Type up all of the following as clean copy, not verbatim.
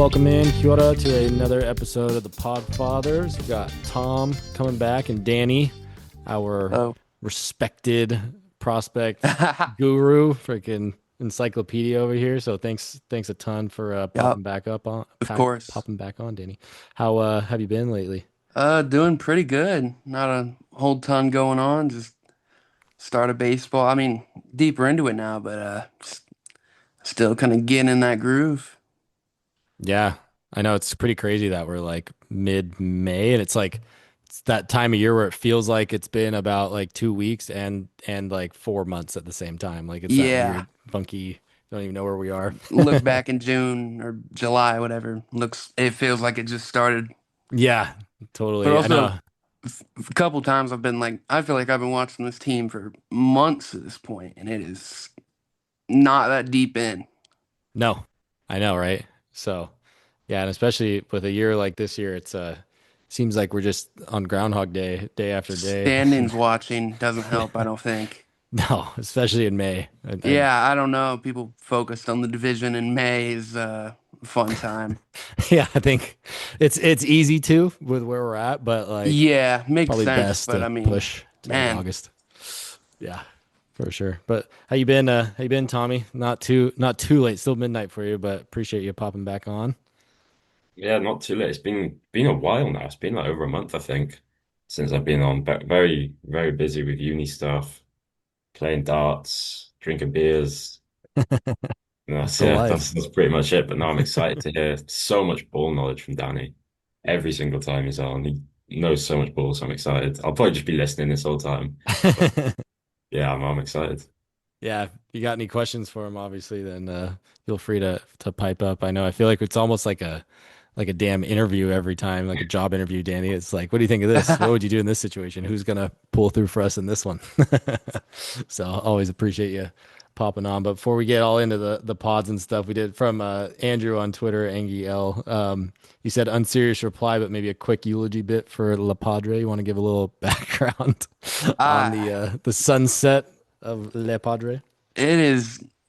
welcome in, Kia ora, to another episode of the Podfathers. We've got Tom coming back and Danny, our Oh, respected prospect guru, freaking encyclopedia over here. So thanks a ton for yep, of course. popping back on, Danny. How have you been lately? Doing pretty good. Not a whole ton going on. Just started baseball. I mean, deeper into it now, but still kind of getting in that groove. Yeah, I know it's pretty crazy that we're like mid-May and it's like it's that time of year where it feels like it's been about like 2 weeks and like 4 months at the same time. Like it's that Yeah, weird, funky, don't even know where we are. look back in June or July, whatever. It feels like it just started. Yeah, But totally. I also, know. a couple times I feel like I've been watching this team for months at this point, and it is not that deep in. No, I know, right? So, yeah, and especially with a year like this year, it's seems like we're just on Groundhog Day, day after day. Standings watching doesn't help, I don't think. No, especially in May. Yeah, I don't know. People focused on the division in May is a fun time. Yeah, I think it's easy to with where we're at, but like Yeah, makes probably sense, best but to I mean, push to man, August. Yeah, for sure. But how you been? How you been, Tommy? Not too late. Still midnight for you, but appreciate you popping back on. Yeah, not too late. It's been a while now. It's been like over a month, I think, since I've been on. But very, very busy with uni stuff, playing darts, drinking beers. And That's that's the yeah, life. that's pretty much it. But now I'm excited to hear so much ball knowledge from Danny. Every single time he's on, he knows so much ball, so I'm excited. I'll probably just be listening this whole time. But yeah, I'm excited. Yeah, if you got any questions for him, obviously, then feel free to pipe up. I know I feel like it's almost like a damn interview every time, like a job interview, Danny. It's like, what do you think of this? What would you do in this situation? Who's gonna pull through for us in this one? So always appreciate you popping on. But before we get all into the pods and stuff, we did from Andrew on Twitter, Angie L. You said unserious reply, but maybe a quick eulogy bit for La Padre. You want to give a little background on ah, the sunset of Le Padre?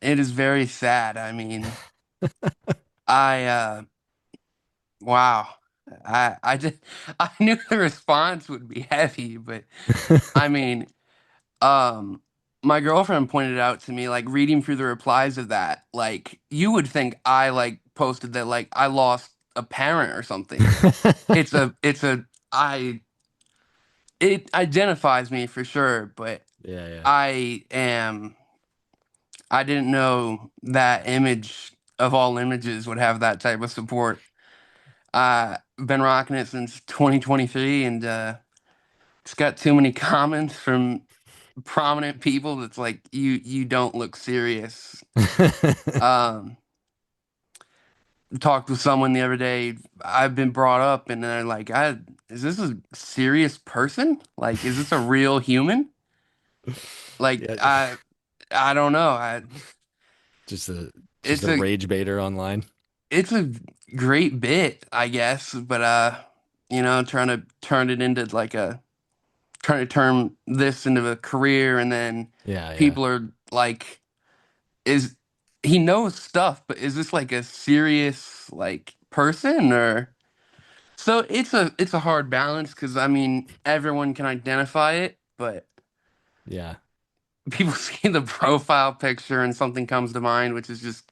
it is very sad. I mean, I wow. I just I knew the response would be heavy, but I mean, um my girlfriend pointed out to me like reading through the replies of that, like you would think I like posted that like I lost a parent or something. It's a I it identifies me for sure, but Yeah, yeah. I am I didn't know that image of all images would have that type of support. Been rocking it since 2023 and it's got too many comments from prominent people that's like you don't look serious. Um Talked with someone the other day. I've been brought up and they're like, is this a serious person? Like, is this a real human? Like, Yeah, I don't know. I just a just it's a a rage baiter online. it's a great bit, I guess, but trying to turn it into like a trying to turn this into a career and then Yeah, yeah. people are like, is he knows stuff, but is this like a serious like person or so it's a hard balance because I mean everyone can identify it, but Yeah. people see the profile picture and something comes to mind, which is just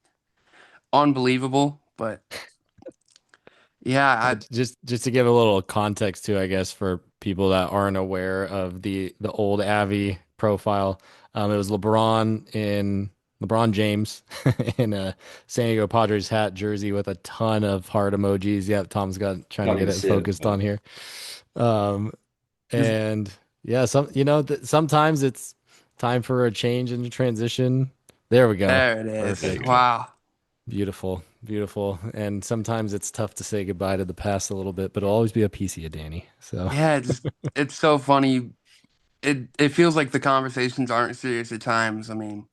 unbelievable. But yeah, Yeah, just to give a little context too, I guess, for people that aren't aware of the old Avi profile, it was LeBron James in a San Diego Padres hat jersey with a ton of heart emojis. Yep, Tom's got trying to Can't get even it see it. focused on here. Um, just and yeah, sometimes it's time for a change and a transition. There we go. there it There is. you Perfect. go. Wow. Beautiful, beautiful. And sometimes it's tough to say goodbye to the past a little bit, but it'll always be a piece of you, Danny. So, Yeah, it's so funny. It feels like the conversations aren't serious at times. I mean,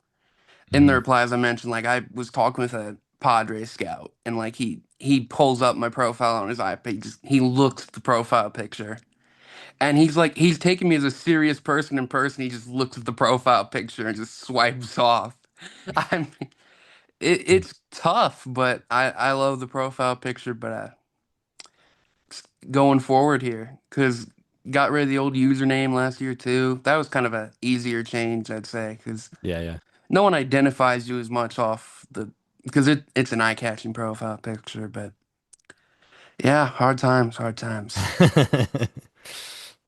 in the mhm. replies I mentioned, like I was talking with a Padre scout, and like he pulls up my profile on his iPad. He looks at the profile picture, and he's like he's taking me as a serious person in person. He just looks at the profile picture and just swipes off. I mean, it's tough, but I love the profile picture. But going forward here, because got rid of the old username last year too. That was kind of a easier change, I'd say, because Yeah, yeah. no one identifies you as much off the because it's an eye-catching profile picture. But yeah, hard times, hard times.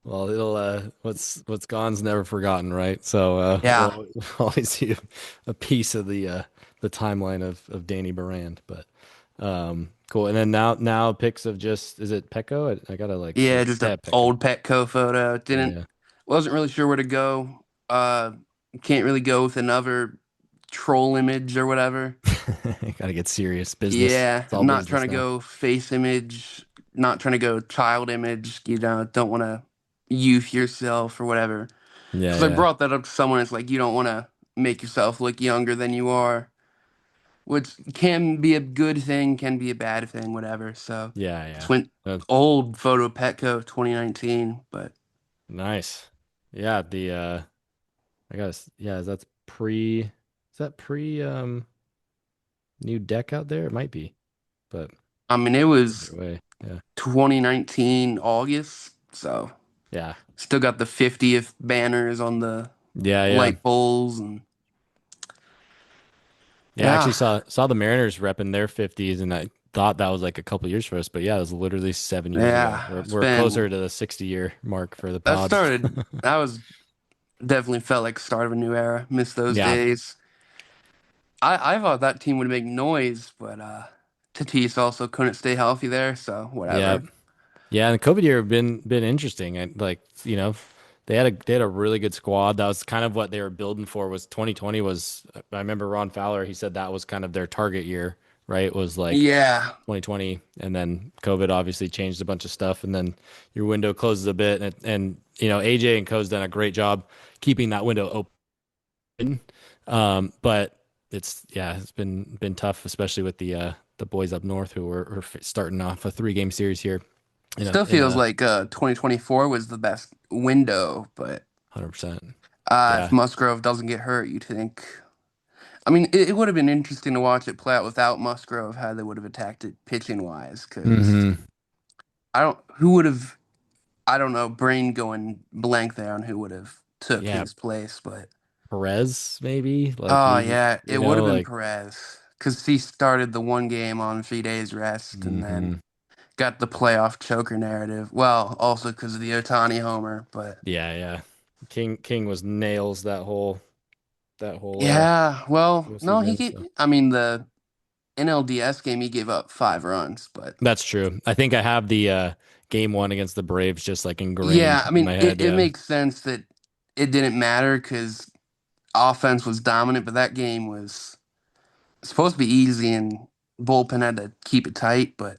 Well, it'll what's gone's never forgotten, right? So Yeah, we'll always see a piece of the timeline of Danny Barrand. But cool. And then now pics of just is it Pecco? I gotta like see. yeah, just Yeah, a Pecco. old Petco photo. Didn't Yeah. wasn't really sure where to go. Uh, can't really go with another troll image or whatever. Gotta get serious. Business. Yeah, It's all not trying business to now. go face image, not trying to go child image. Don't want to youth yourself or whatever. Yeah, Because I yeah. brought that up to someone. It's like you don't want to make yourself look younger than you are, which can be a good thing, can be a bad thing, whatever. So Yeah, just yeah. went Uh, old photo Petco 2019, but nice. Yeah, the I gotta yeah, is that pre new deck out there? It might be, but I mean it was either way. Yeah. 2019 August, so Yeah. still got the 50th banners on the Yeah, yeah. light bowls and Yeah, I actually yeah, saw the Mariners repping their 50s and I thought that was like a couple years for us, but yeah, it was literally 7 years ago. yeah. It's We're closer been to the 60-year mark for the that pods. started. That was definitely felt like start of a new era. Miss those Yeah. days. I thought that team would make noise, but Tatis also couldn't stay healthy there, so Yeah. whatever. Yeah, and the COVID year been interesting. And like, they had a really good squad. That was kind of what they were building for was 2020 was I remember Ron Fowler, he said that was kind of their target year, right? Was like Yeah, 2020 and then COVID obviously changed a bunch of stuff and then your window closes a bit and AJ and Co's done a great job keeping that window open. But it's been tough especially with the boys up north who are starting off a 3 game series here still in feels a like 2024 was the best window, but 100%. if Yeah. Musgrove doesn't get hurt, you'd think. I mean, it would have been interesting to watch it play out without Musgrove, how they would have attacked it pitching wise, because Hmm. who would have, I don't know, brain going blank there on who would have took Yeah. his place, but Perez, maybe. Like oh we, yeah, you it would know, have been like, Perez because he started the one game on 3 days rest and then hmm. got the playoff choker narrative. Well, also because of the Otani homer, but Yeah, yeah. King was nails that whole yeah, well, no, postseason. So I mean the NLDS game he gave up 5 runs, but that's true. I think I have the game one against the Braves just like yeah, ingrained I in mean my head. it Yeah. makes sense that it didn't matter because offense was dominant, but that game was supposed to be easy and bullpen had to keep it tight, but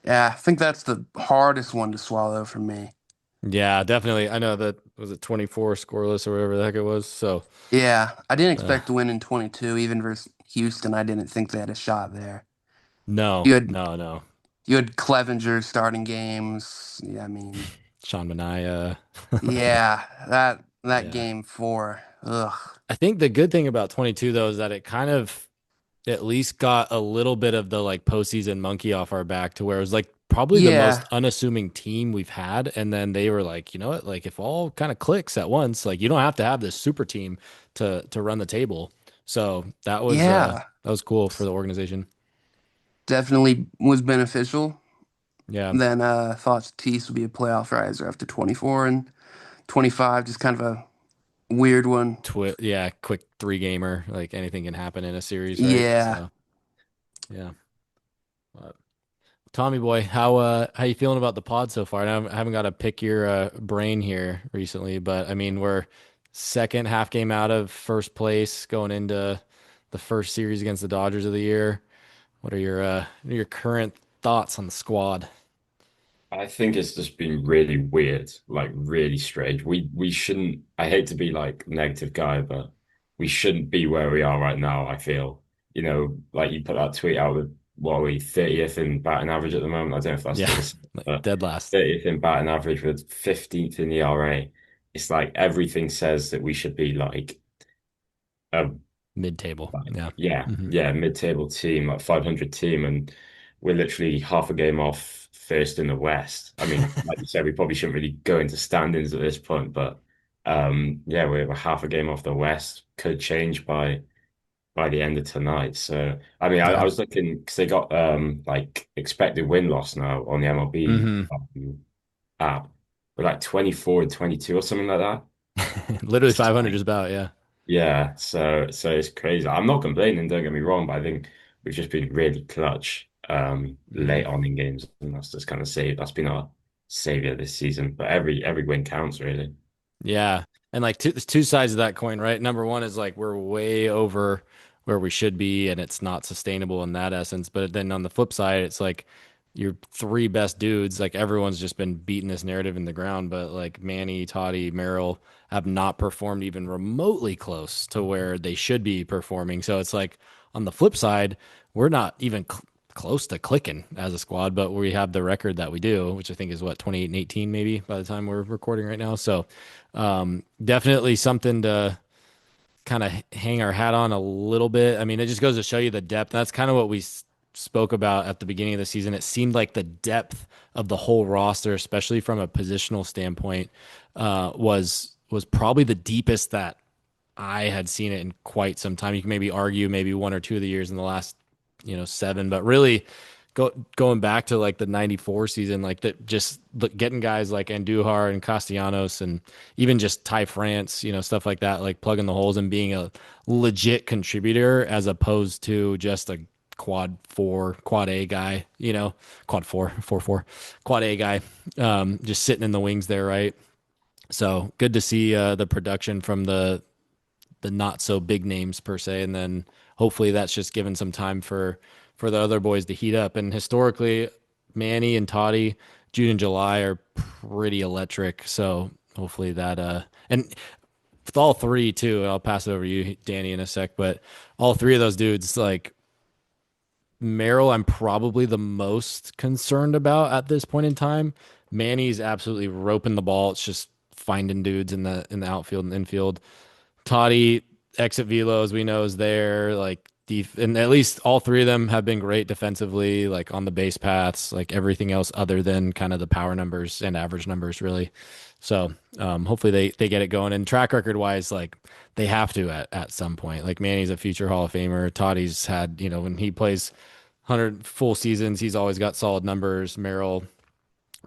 yeah, I think that's the hardest one to swallow for me. Yeah, definitely. I know that was it 24 scoreless or whatever the heck it was. So Yeah, I didn't uh, expect to win in 22, even versus Houston. I didn't think they had a shot there. no, You had no, no. you had Clevenger starting games. Yeah, I mean, Sean Manaea. yeah, that Yeah. game four. Ugh. I think the good thing about 22 though is that it kind of at least got a little bit of the like postseason monkey off our back to where it was like probably the most Yeah, unassuming team we've had. And then they were like, you know what? Like if all kind of clicks at once, like you don't have to have this super team to run the table. So yeah, that was cool for the organization. definitely was beneficial. Yeah. Then thought Tatis would be a playoff riser after 24 and 25. Just kind of a weird one. Yeah, quick 3 gamer. Like anything can happen in a series, right? Yeah, So yeah. Tommy boy, how you feeling about the pod so far? I haven't got to pick your brain here recently, but I mean we're second half game out of first place going into the first series against the Dodgers of the year. What are your current thoughts on the squad? I think it's just been really weird, like really strange. We shouldn't, I hate to be like negative guy, but we shouldn't be where we are right now, I feel. Like you put that tweet out with what are we, 30th in batting average at the moment? I don't know if that's Yeah, still the same, like but dead last. 30th in batting average with 15th in ERA. It's like everything says that we should be like a Mid-table. Like, Yeah. yeah, Hmm. yeah, mid-table team, like 500 team, and we're literally half a game off first in the West. I mean, like you said, we probably shouldn't really go into standings at this point, but yeah, we're half a game off the West. Could change by the end of tonight. So, I mean, I Yeah. was looking because they got like expected win loss now on the MLB Hmm. app, but like 24 and 22 or something like that. Literally It's 500 like, just about, yeah. yeah, so it's crazy. I'm not complaining, don't get me wrong, but I think we've just been really clutch Hmm. late on in games, and that's just kind of saved. That's been our savior this season. But every win counts, really. Yeah. And like there's two sides of that coin, right? Number one is like we're way over where we should be and it's not sustainable in that essence. But then on the flip side, it's like your three best dudes, like everyone's just been beating this narrative in the ground, but like Manny, Toddy, Merrill have not performed even remotely close to where they should be performing. So it's like on the flip side, we're not even close to clicking as a squad, but we have the record that we do, which I think is what 28 and 18 maybe by the time we're recording right now. So definitely something to kind of hang our hat on a little bit. I mean, it just goes to show you the depth. That's kind of what we spoke about at the beginning of the season. It seemed like the depth of the whole roster, especially from a positional standpoint, was probably the deepest that I had seen it in quite some time. You can maybe argue maybe one or two of the years in the last, seven, but really going back to like the 94 season, like that just getting guys like Andujar and Castellanos and even just Ty France, stuff like that, like plugging the holes and being a legit contributor as opposed to just a quad A guy, quad four, quad A guy, just sitting in the wings there, right? So good to see the production from the not so big names per se, and then hopefully that's just given some time for the other boys to heat up. And historically, Manny and Toddy, June and July are pretty electric. So hopefully that and with all three too, I'll pass it over to you, Danny, in a sec. But all three of those dudes, like Merrill, I'm probably the most concerned about at this point in time. Manny's absolutely roping the ball. It's just finding dudes in the outfield and infield. Toddy exit velos we know is there. Like and at least all three of them have been great defensively, like on the base paths, like everything else other than kind of the power numbers and average numbers, really. So hopefully they get it going. And track record wise, like they have to at some point. Like Manny's a future Hall of Famer. Toddy's had, when he plays 100 full seasons, he's always got solid numbers. Merrill,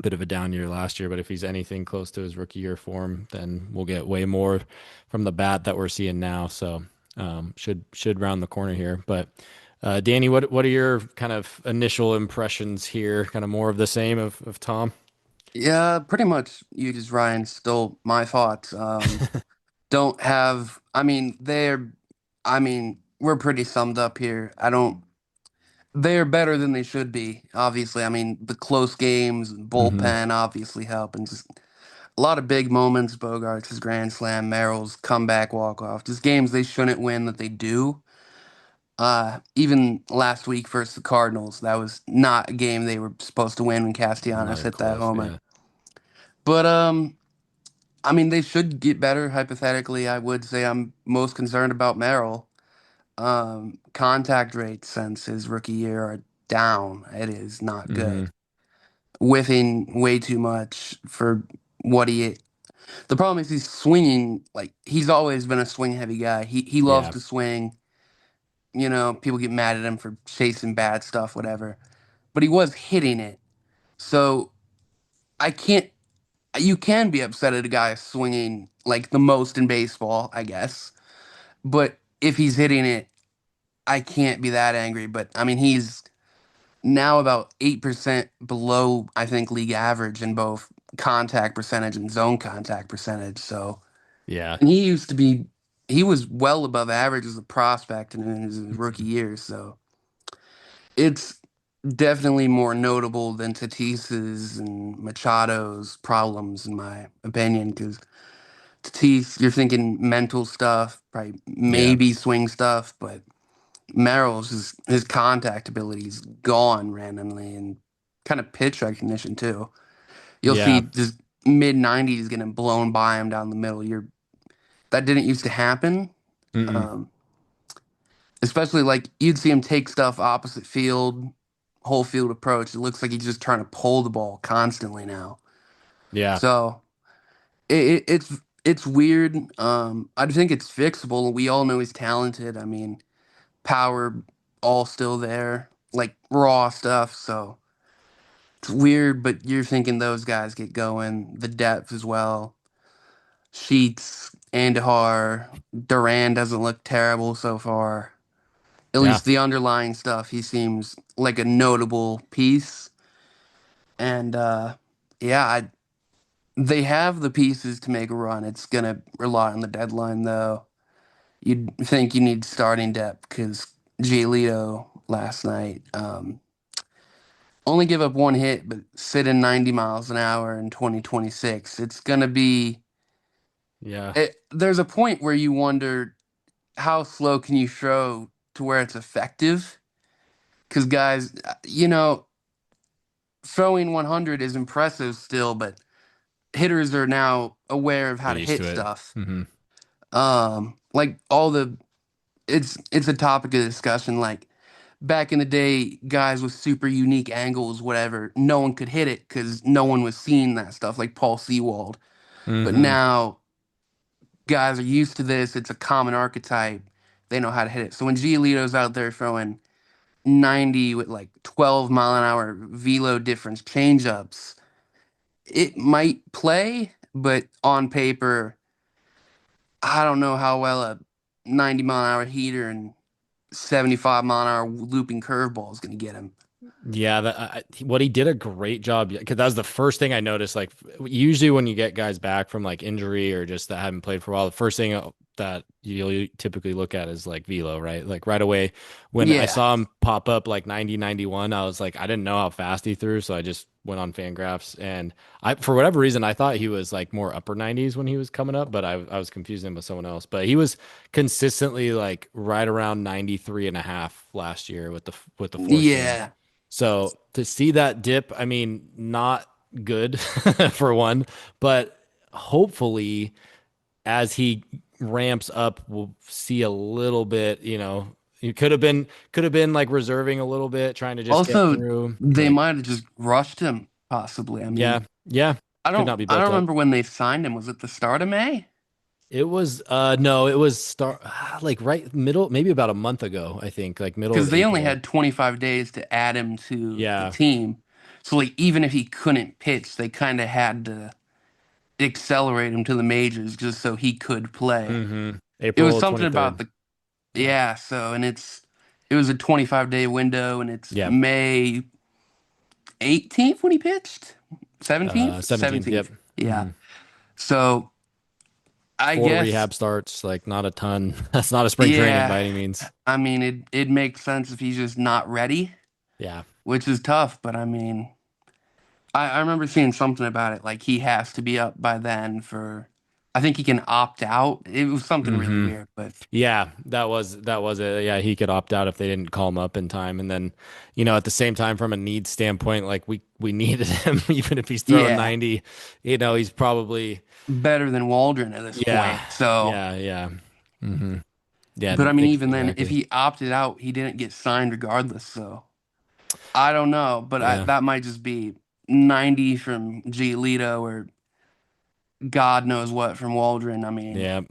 bit of a down year last year, but if he's anything close to his rookie year form, then we'll get way more from the bat that we're seeing now. So should round the corner here. But Danny, what are your kind of initial impressions here? Kind of more of the same of Tom? Yeah, pretty much you just Ryan stole my thoughts. Don't have I mean, we're pretty summed up here. I don't They're better than they should be, obviously. I mean, the close games, Hmm. bullpen obviously help, and just a lot of big moments. Bogarts' grand slam, Merrill's comeback walk off, just games they shouldn't win that they do. Even last week versus the Cardinals, that was not a game they were supposed to win when Not Castellanos even hit that close. homer. Yeah. But I mean, they should get better. Hypothetically, I would say I'm most concerned about Merrill. Contact rates since his rookie year are down. It is not Hmm. good. Whiffing way too much for what he. The problem is he's swinging like he's always been a swing heavy guy. He loves Yeah. to swing. People get mad at him for chasing bad stuff, whatever. But he was hitting it. So I can't. You can be upset at a guy swinging like the most in baseball, I guess. But if he's hitting it, I can't be that angry. But I mean, he's now about 8% below, I think, league average in both contact percentage and zone contact percentage. So, Yeah. and he was well above average as a prospect in his rookie year. So it's definitely more notable than Tatis's and Machado's problems, in my opinion, because Tatis, you're thinking mental stuff, probably Yeah. maybe swing stuff, but Merrill's his contact ability is gone randomly and kind of pitch recognition too. You'll see Yeah. just mid 90s getting blown by him down the middle. That didn't used to happen. Mm-mm. Um, Especially like you'd see him take stuff opposite field, whole field approach. It looks like he's just trying to pull the ball constantly now. Yeah. So it's weird. I think it's fixable. We all know he's talented. I mean, power all still there, like raw stuff. So it's weird, but you're thinking those guys get going. The depth as well. Sheets, Andahar, Duran doesn't look terrible so far. At Yeah. least the underlying stuff, he seems like a notable piece. And yeah, they have the pieces to make a run. It's gonna rely on the deadline, though. You'd think you need starting depth because Giolito last night only give up one hit, but sit in 90 miles an hour in 2026. It's gonna be. Yeah. There's a point where you wonder how slow can you throw to where it's effective? Because guys, throwing 100 is impressive still, but hitters are now aware of how Get to used hit to it. stuff. Hmm. Like all the it's a topic of discussion. Like back in the day, guys with super unique angles, whatever, no one could hit it because no one was seeing that stuff, like Paul Sewald. But Hmm. now guys are used to this. It's a common archetype. They know how to hit it. So when Giolito's out there throwing 90 with like 12-mile-an-hour velo difference changeups, it might play, but on paper, I don't know how well a 90-mile-an-hour heater and 75-mile-an-hour looping curveball is going to get him. Yeah, what he did a great job because that was the first thing I noticed. Like usually when you get guys back from like injury or just that haven't played for a while, the first thing that you'll typically look at is like velo, right? Like right away when I Yeah. saw him pop up like 90, 91, I was like, I didn't know how fast he threw, so I just went on Fangraphs and for whatever reason, I thought he was like more upper 90s when he was coming up, but I was confusing him with someone else. But he was consistently like right around 93 and a half last year with the four seam. Yeah. So to see that dip, I mean, not good for one, but hopefully as he ramps up, we'll see a little bit, he could have been like reserving a little bit, trying to just get Also, through. they But might have just rushed him, possibly. I yeah, mean, yeah, could not be I don't built up. remember when they signed him. Was it the start of May? It was no, it was start like right middle, maybe about a month ago, I think, like middle of Because they only April. had 25 days to add him to the Yeah. team. So like even if he couldn't pitch, they kind of had to accelerate him to the majors just so he could play. It was April something about 23rd. the Yeah. yeah, so and it was a 25-day window and it's Yeah. May 18th when he pitched? 17th? 17th. Yep. 17th. Yeah. Hmm. So I Four guess rehab starts, like not a ton. That's not a spring training yeah. by any means. I mean it makes sense if he's just not ready, Yeah. which is tough, but I mean I remember seeing something about it, like he has to be up by then for, I think he can opt out. It was something really Hmm. weird, but Yeah, that was it. Yeah, he could opt out if they didn't call him up in time. And then, at the same time, from a need standpoint, like we needed him, even if he's throwing yeah, 90, he's probably better than Waldron at this yeah, point. So, yeah, yeah. Hmm. Yeah, but I mean, even then, if exactly. he opted out, he didn't get signed regardless. So I don't know, but Yeah. that might just be 90 from Giolito or God knows what from Waldron. I mean, Yeah.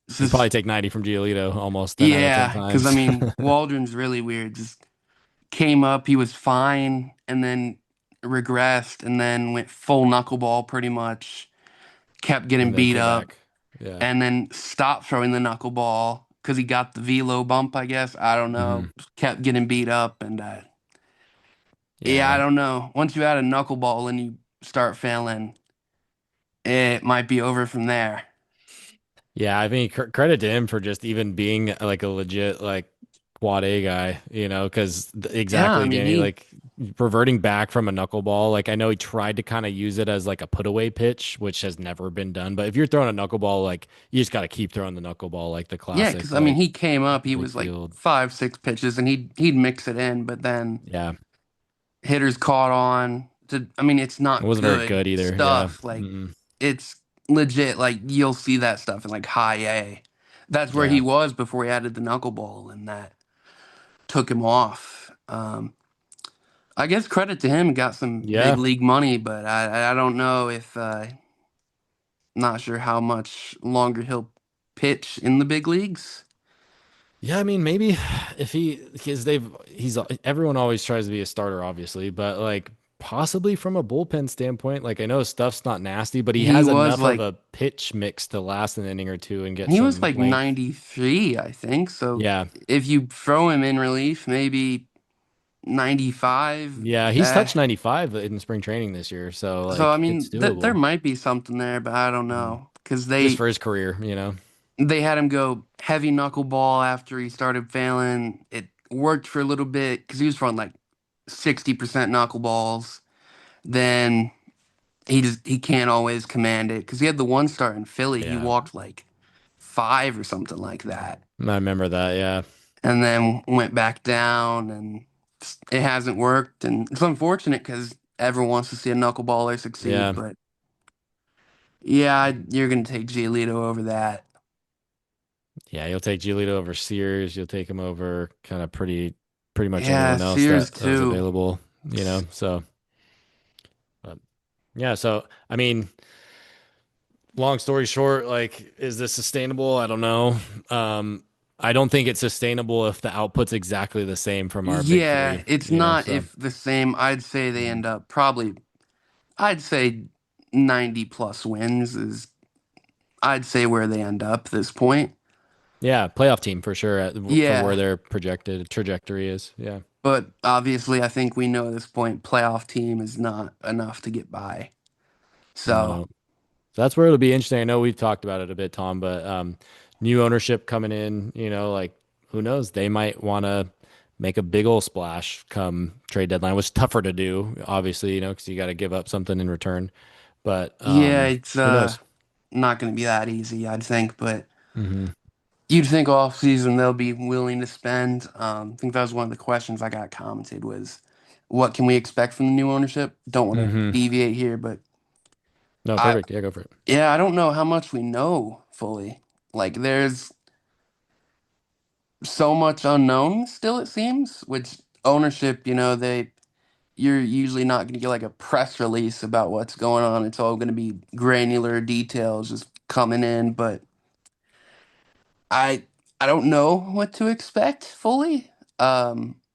this You'd probably is take 90 from Giolito almost 10 out of 10 yeah, because I times. mean, Waldron's really weird. Just came up, he was fine, and then regressed, and then went full knuckleball pretty much. Kept getting And then beat came up, back. Yeah. and then stopped throwing the knuckleball because he got the velo bump, I guess. I don't know. Hmm. Kept getting beat up, and yeah, I Yeah. don't know. Once you add a knuckleball and you start failing, it might be over from there. Yeah, I mean, credit to him for just even being like a legit like quad A guy, because Yeah, I exactly, mean Danny, like reverting back from a knuckleball. Like I know he tried to kind of use it as like a put away pitch, which has never been done. But if you're throwing a knuckleball, like you just got to keep throwing the knuckleball, like the yeah, because classic, I mean like he came up, he big was like field. 5, 6 pitches, and he'd mix it in, but then Yeah, hitters caught on to, I mean, it's it not wasn't very good good either. Yeah. stuff. Like Mm-mm. it's legit. Like you'll see that stuff in like high A. That's where he Yeah. was before he added the knuckleball and that. took him off. I guess credit to him, got some big Yeah. league money, but I don't know if not sure how much longer he'll pitch in the big leagues. Yeah, I mean, maybe if because he's everyone always tries to be a starter, obviously, but like possibly from a bullpen standpoint, like I know his stuff's not nasty, but he He has was enough of like a pitch mix to last an inning or two and get he was some like length. 93, I think. So Yeah. if you throw him in relief, maybe 95. Yeah, he's touched 95 in spring training this year, so So I like it's mean, there doable. might be something there, but I don't Mhm. know because Just for his career. they had him go heavy knuckleball after he started failing. It worked for a little bit because he was throwing like 60% knuckleballs. Then he can't always command it because he had the one start in Philly. He Yeah. walked like five or something like that, I remember that. Yeah. and then went back down, and it hasn't worked. And it's unfortunate because everyone wants to see a knuckleballer succeed, Yeah. but yeah, you're gonna take Giolito over that. Yeah, you'll take Giolito over Sears. You'll take him over kind of pretty much Yeah, anyone else Sears that was too. available. So, but yeah, so I mean, long story short, like, is this sustainable? I don't know. I don't think it's sustainable if the output's exactly the same from our big Yeah, it's three. not So if the same. I'd say they mhm. end up probably. I'd say 90 plus wins is. I'd say where they end up this point. Yeah, playoff team for sure from where Yeah, their projected trajectory is. Yeah. but obviously, I think we know at this point playoff team is not enough to get by. So No. So that's where it'll be interesting. I know we've talked about it a bit, Tom, but new ownership coming in, like who knows? They might want to make a big old splash come trade deadline, which is tougher to do, obviously, because you got to give up something in return. But yeah, it's who knows? not going to be that easy, I'd think. But Hmm. you'd think off season they'll be willing to spend. I think that was one of the questions I got commented was, what can we expect from the new ownership? Don't want to Hmm. deviate here, but No, I perfect. Yeah, go for it. yeah, I don't know how much we know fully. Like there's so much unknown still, it seems, which ownership, you're usually not going to get like a press release about what's going on. It's all going to be granular details just coming in, but I I don't know what to expect fully.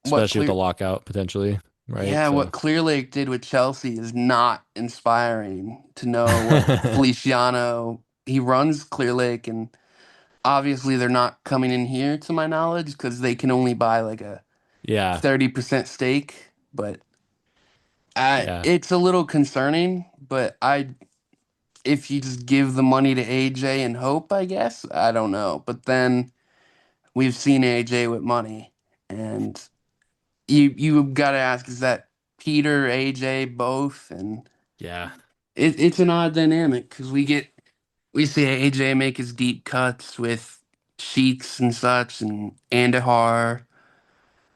What Especially with the clear lockout potentially, right? Yeah, what So, Clear Lake did with Chelsea is not inspiring to know what Feliciano he runs Clear Lake, and obviously they're not coming in here to my knowledge because they can only buy like a yeah, 30% stake, but yeah, it's a little concerning, but if you just give the money to AJ and hope, I guess. I don't know. But then we've seen AJ with money, and you got to ask, is that Peter, AJ, both? And yeah. it's an odd dynamic because we see AJ make his deep cuts with Sheets and such, and Andahar.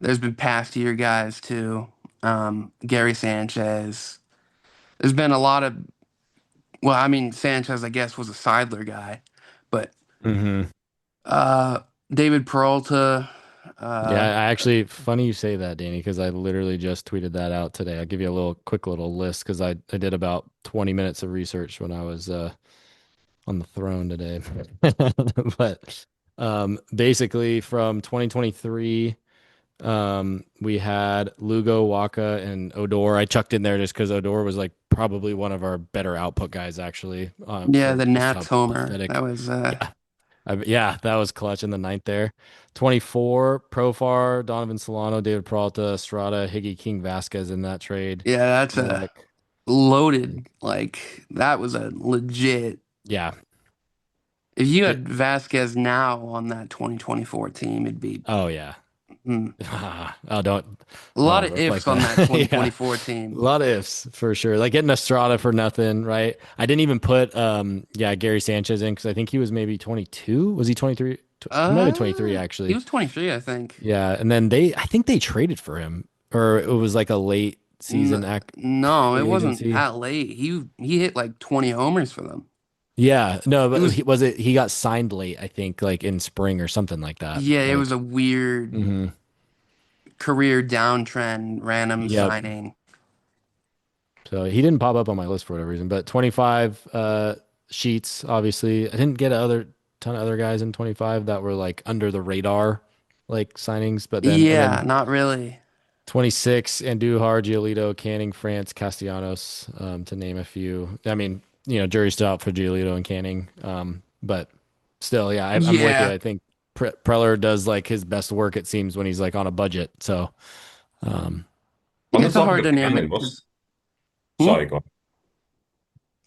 There's been past year guys too. Gary Sanchez. There's been a lot of well, I mean Sanchez, I guess, was a Seidler guy, but Hmm. uh, David Peralta. Yeah, Uh, I actually funny you say that, Danny, because I literally just tweeted that out today. I'll give you a little quick little list because I did about 20 minutes of research when I was on the throne today. But basically from 2023, we had Lugo, Waka, and Odor. I chucked in there just because Odor was like probably one of our better output guys actually, yeah, for the just how Nats homer. That pathetic. was Yeah, yeah, that was clutch in the ninth there. 24, Profar, Donovan Solano, David Peralta, Estrada, Higgy, King, Vasquez in that trade. yeah, that's a Relic. loaded. Like that was a legit. Yeah. If you It, had Vasquez now on that 2024 team, it'd be oh yeah. hmm, Oh, a I lot don't of rip like ifs on that that. Yeah. 2024 A team. lot of ifs for sure. Like getting Estrada for nothing, right? I didn't even put yeah, Gary Sanchez in because I think he was maybe 22. Was he 23? He might have been 23 He actually. was 23, I think. Yeah, and then I think they traded for him, or it was like a late season No, it free wasn't agency. that late. He hit like 20 homers for them. Yeah, no, It but was he got signed late, I think, like in spring or something like that. Yeah, it was Like, a weird. hmm career downtrend, random Yep. signing. So he didn't pop up on my list for whatever reason, but 25 sheets, obviously. I didn't get a other ton of other guys in 25 that were like under the radar like signings, but then Yeah, not really. 26 Andujar, Giolito, Canning, France, Castellanos, to name a few. I mean, jury's still out for Giolito and Canning. But still, yeah, I'm with you. Yeah, I think Preller does like his best work, it seems, when he's like on a budget. So, um, On the it's a topic hard of Cannon, dynamic what's because sorry, go on.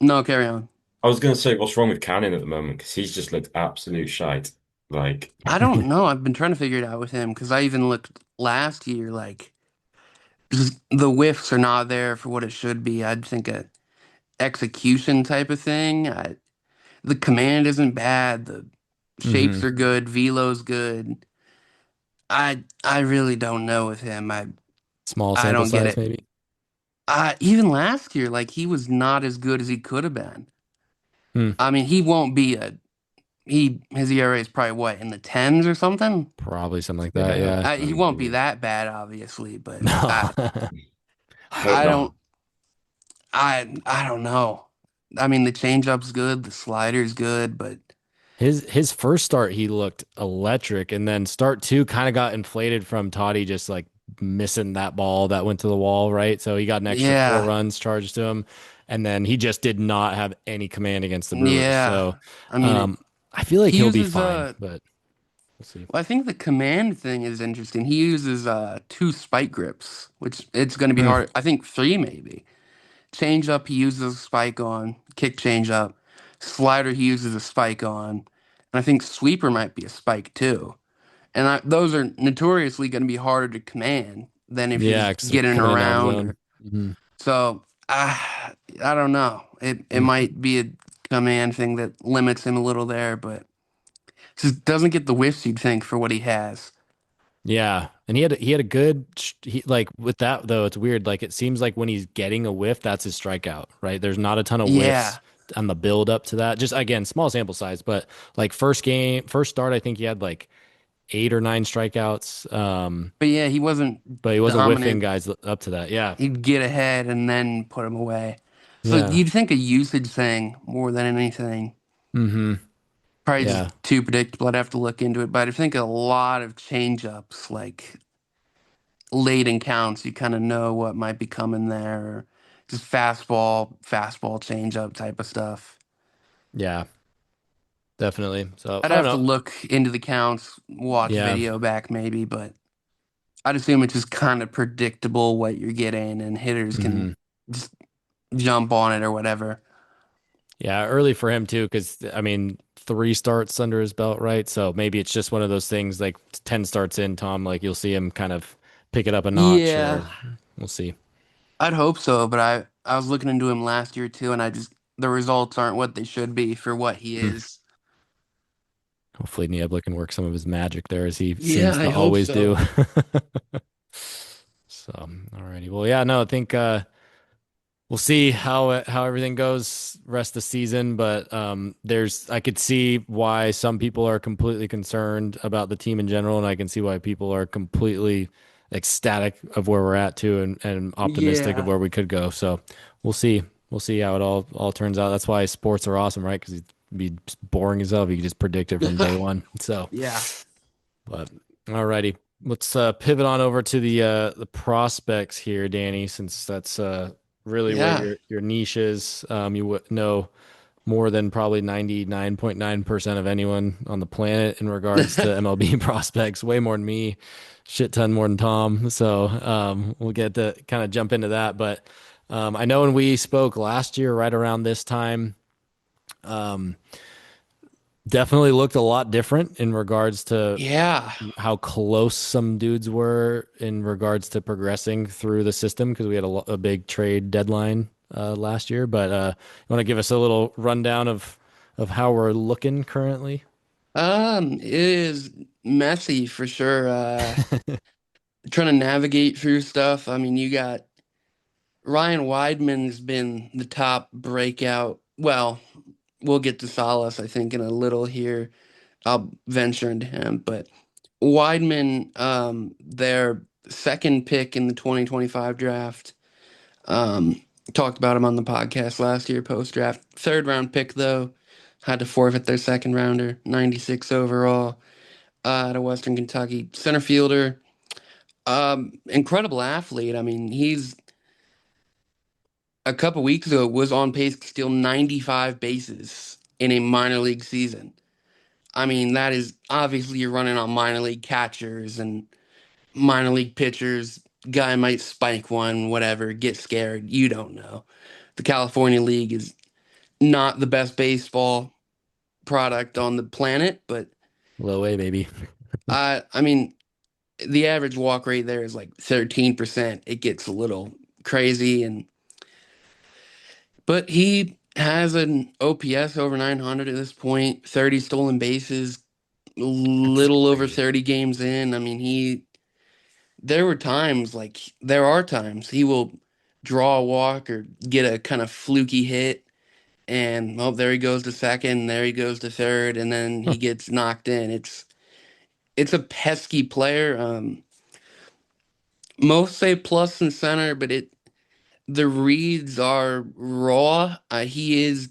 no, carry on. I was going to say, what's wrong with Cannon at the moment? Because he's just looked absolute shite. Like, I don't know. I've been trying to figure it out with him because I even looked last year, like just the whiffs are not there for what it should be. I'd think a execution type of thing. The command isn't bad. The shapes mhm. are good. Velo's good. I really don't know with him. Small I sample don't get size, it. maybe. Even last year, like he was not as good as he could have been. Hmm. I mean, he won't be a he his ERA is probably what in the tens or something. Probably something like that. yeah, Yeah. He won't be that bad, obviously, but No. I hope I not. don't I don't know. I mean, the changeup's good, the slider's good, but His first start, he looked electric, and then start two kind of got inflated from Toddy just like missing that ball that went to the wall, right? So he got an extra four yeah, runs charged to him, and then he just did not have any command against the Brewers. yeah. So I mean, um, I feel like he he'll be uses fine, but we'll see. well, I think the command thing is interesting. He uses two spike grips, which it's going to be Hmm. hard. I think three maybe. Change up, he uses a spike on. Kick change up. Slider, he uses a spike on. And I think sweeper might be a spike too. And those are notoriously going to be harder to command than if you're Yeah, just 'cause they're getting coming in out of the around zone. or Mhm. so. I don't know. It might be a command thing that limits him a little there, but just doesn't get the whiffs you'd think for what he has. Yeah, and he had a good like with that though. It's weird. Like it seems like when he's getting a whiff, that's his strikeout, right? There's not a ton of whiffs Yeah, on the build up to that. Just again, small sample size, but like first start, I think he had like 8 or 9 strikeouts. but yeah, he wasn't But he wasn't whiffing dominant. guys up to that. Yeah, He'd get ahead and then put him away. So yeah, you'd think a usage thing more than anything. mm-hmm, Probably just yeah, too predictable. I'd have to look into it. But I think a lot of change-ups, like late in counts, you kind of know what might be coming there. Or just fastball change-up type of stuff. yeah, definitely. So I'd I don't have to know. look into the counts, watch Yeah, video back maybe, but I'd assume it's just kind of predictable what you're getting, and hitters can hmm, just jump on it or whatever. yeah, early for him too, because I mean, 3 starts under his belt, right? So maybe it's just one of those things like 10 starts in, Tom, like you'll see him kind of pick it up a notch, Yeah, or we'll see. I'd hope so, but I was looking into him last year too, and the results aren't what they should be for what he Hmm. is. Hopefully Niebla can work some of his magic there as he Yeah, seems I to hope always do. so. So, alrighty. Well, yeah, no, I think we'll see how everything goes rest of the season, but I could see why some people are completely concerned about the team in general, and I can see why people are completely ecstatic of where we're at too, and optimistic of Yeah. where we could go. So we'll see. We'll see how it all turns out. That's why sports are awesome, right? Because it'd be boring as hell if you could just predict it from day one. So, Yeah. but alrighty. Let's pivot on over to the prospects here, Danny, since that's really where Yeah. your niche is. You would know more than probably 99.9% of anyone on the planet in regards to MLB prospects, way more than me, shit ton more than Tom. So we'll get to kind of jump into that. But I know when we spoke last year, right around this time, um, definitely looked a lot different in regards to Yeah. how close some dudes were in regards to progressing through the system because we had a big trade deadline last year. But you want to give us a little rundown of how we're looking currently? It is messy for sure. Trying to navigate through stuff. I mean, you got Ryan Weidman's been the top breakout. Well, we'll get to Salas, I think, in a little here. I'll venture into him, but Weidman, their second pick in the 2025 draft. Um, Talked about him on the podcast last year, post draft. Third round pick, though, had to forfeit their second rounder, 96 overall, out of Western Kentucky. Center fielder, incredible athlete. I mean, he's a couple weeks ago was on pace to steal 95 bases in a minor league season. I mean, that is obviously you're running on minor league catchers and minor league pitchers. Guy might spike one, whatever, get scared. You don't know. The California League is not the best baseball product on the planet, but Low A, baby. I mean, the average walk rate there is like 13%. It gets a little crazy, and but he has an OPS over 900 at this point, 30 stolen bases, That's little over crazy. 30 games in. I mean, there were times, like there are times he will draw a walk or get a kind of fluky hit, and oh, there he goes to second, there he goes to third, and then Huh. he gets knocked in. It's a pesky player. Most say plus in center, but it the reads are raw. He is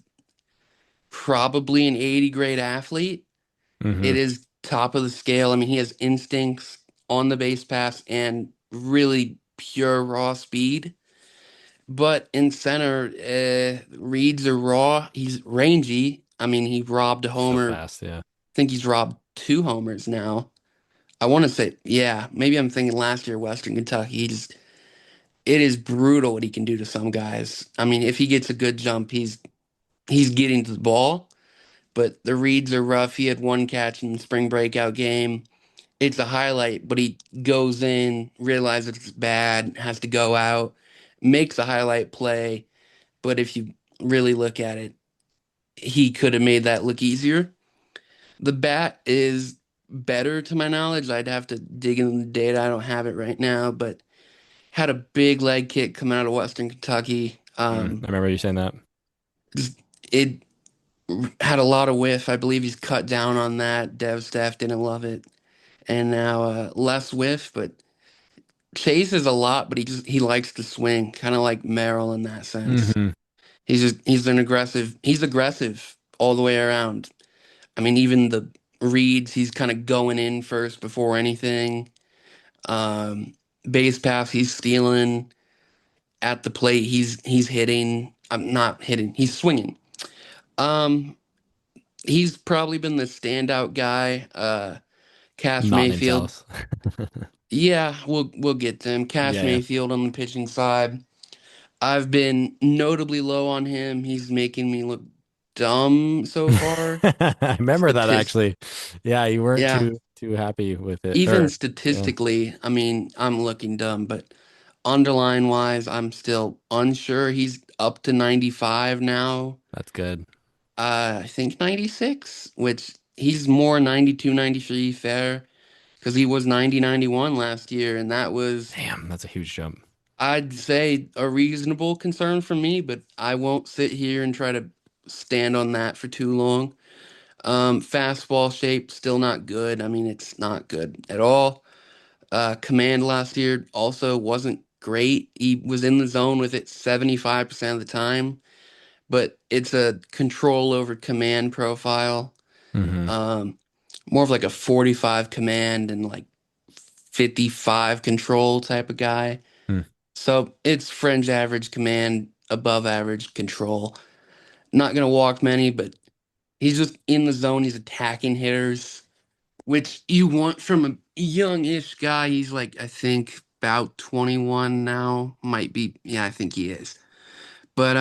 probably an 80 grade athlete. It Hmm. is top of the scale. I mean, he has instincts on the base pass and really pure raw speed. But in center, reads are raw. He's rangy. I mean, he robbed a So homer. fast, yeah. I think he's robbed two homers now. I want to say, yeah, maybe I'm thinking last year, Western Kentucky. It is brutal what he can do to some guys. I mean, if he gets a good jump, he's getting to the ball, but the reads are rough. He had one catch in the spring breakout game. It's a highlight, but he goes in, realizes it's bad, has to go out, makes a highlight play. But if you really look at it, he could have made that look easier. The bat is better to my knowledge. I'd have to dig into the data. I don't have it right now, but had a big leg kick coming out of Western Kentucky. I remember you saying that. It had a lot of whiff. I believe he's cut down on that. Dev staff didn't love it, and now less whiff. But chases a lot, but he likes to swing, kind of like Merrill in that sense. Hmm. He's aggressive all the way around. I mean, even the reads, he's kind of going in first before anything. Um, Base pass, he's stealing at the plate. He's hitting. I'm not hitting. He's swinging. Um, he's probably been the standout guy. Cash Not named Mayfield. Dallas. Yeah, we'll get to him. Cash Yeah, yeah. Mayfield on the pitching side. I've been notably low on him. He's making me look dumb so far. I remember that Statist actually. Yeah, you weren't yeah, too happy with it. even Or yeah, statistically, I mean, I'm looking dumb, but underline wise, I'm still unsure. He's up to 95 now. that's good. I think 96, which he's more 92, 93 fair because he was 90, 91 last year, and that was, Damn, that's a huge jump. I'd say, a reasonable concern for me, but I won't sit here and try to stand on that for too long. Fastball shape still not good. I mean, it's not good at all. Command last year also wasn't great. He was in the zone with it 75% of the time, but it's a control over command profile. Hmm. Um, More of like a 45 command and like 55 control type of guy. So it's fringe average command, above average control. Not gonna walk many, but he's just in the zone. He's attacking hitters, which you want from a young-ish guy. He's like, I think about 21 now. Might be, yeah, I think he is. But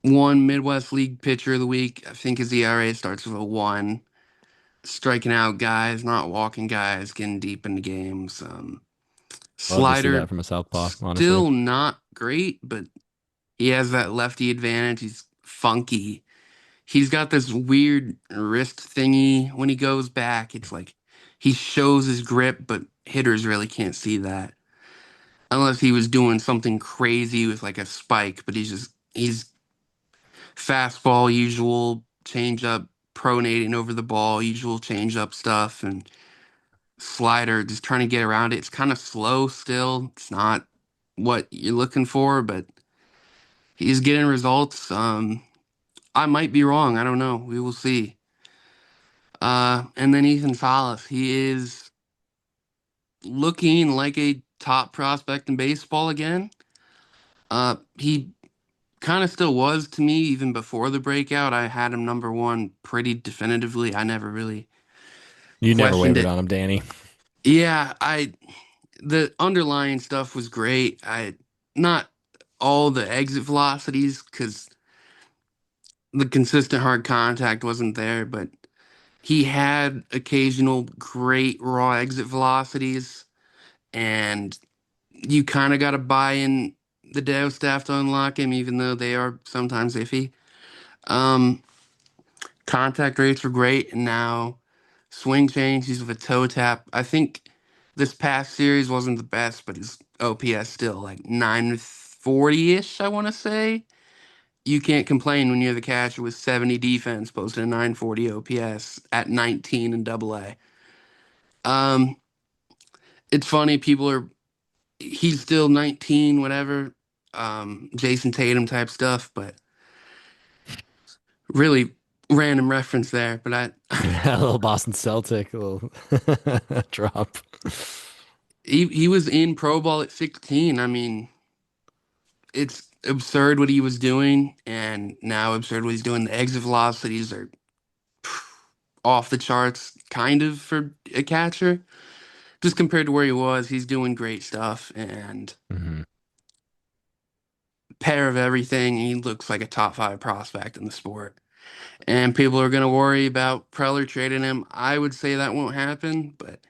one Midwest League pitcher of the week. I think his ERA starts with a one. Striking out guys, not walking guys, getting deep into games. Love to see that Slider from a southpaw, honestly. still not great, but he has that lefty advantage. He's funky. He's got this weird wrist thingy when he goes back. It's like he shows his grip, but hitters really can't see that. Unless he was doing something crazy with like a spike, but he's fastball, usual changeup, pronating over the ball, usual changeup stuff, and slider, just trying to get around it. It's kind of slow still. It's not what you're looking for, but he's getting results. I might be wrong. I don't know. We will see. And then Ethan Salas, he is looking like a top prospect in baseball again. He kind of still was to me even before the breakout. I had him number one pretty definitively. I never really You never questioned wavered it. on him, Danny. Yeah, I the underlying stuff was great. I not all the exit velocities because the consistent hard contact wasn't there, but he had occasional great raw exit velocities, and you kind of got to buy in the dev staff to unlock him, even though they are sometimes iffy. Um, Contact rates were great, and now swing change, he's with a toe tap. I think this past series wasn't the best, but his OPS still like 940-ish, I want to say. You can't complain when you're the catcher with 70 defense posting a 940 OPS at 19 in double A. Um, it's funny, he's still 19, whatever, Jason Tatum type stuff, but really random reference there. But Yeah, a little Boston Celtic, a little drop. he was in Pro Ball at 16. I mean, it's absurd what he was doing, and now absurd what he's doing. The exit velocities are off the charts, kind of for a catcher. Just compared to where he was, he's doing great stuff, and Hmm. pair of everything, he looks like a top five prospect in the sport. And people are going to worry about Preller trading him. I would say that won't happen, but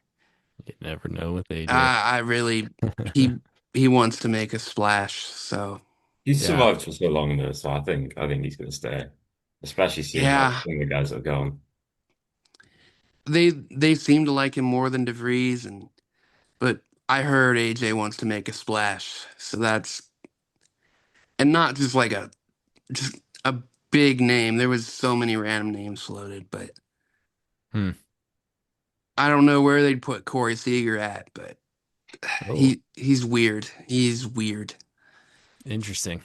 You never know with AJ. I really he he wants to make a splash. So He's Yeah, survived for so long though, so I think he's gonna stay. Especially seeing like yeah, some of the guys that are gone. they seem to like him more than DeVries, and but I heard AJ wants to make a splash. So that's and not just like just a big name. There was so many random names floated, but hmm. I don't know where they'd put Corey Seager at, but Oh, he's weird. He's weird. interesting.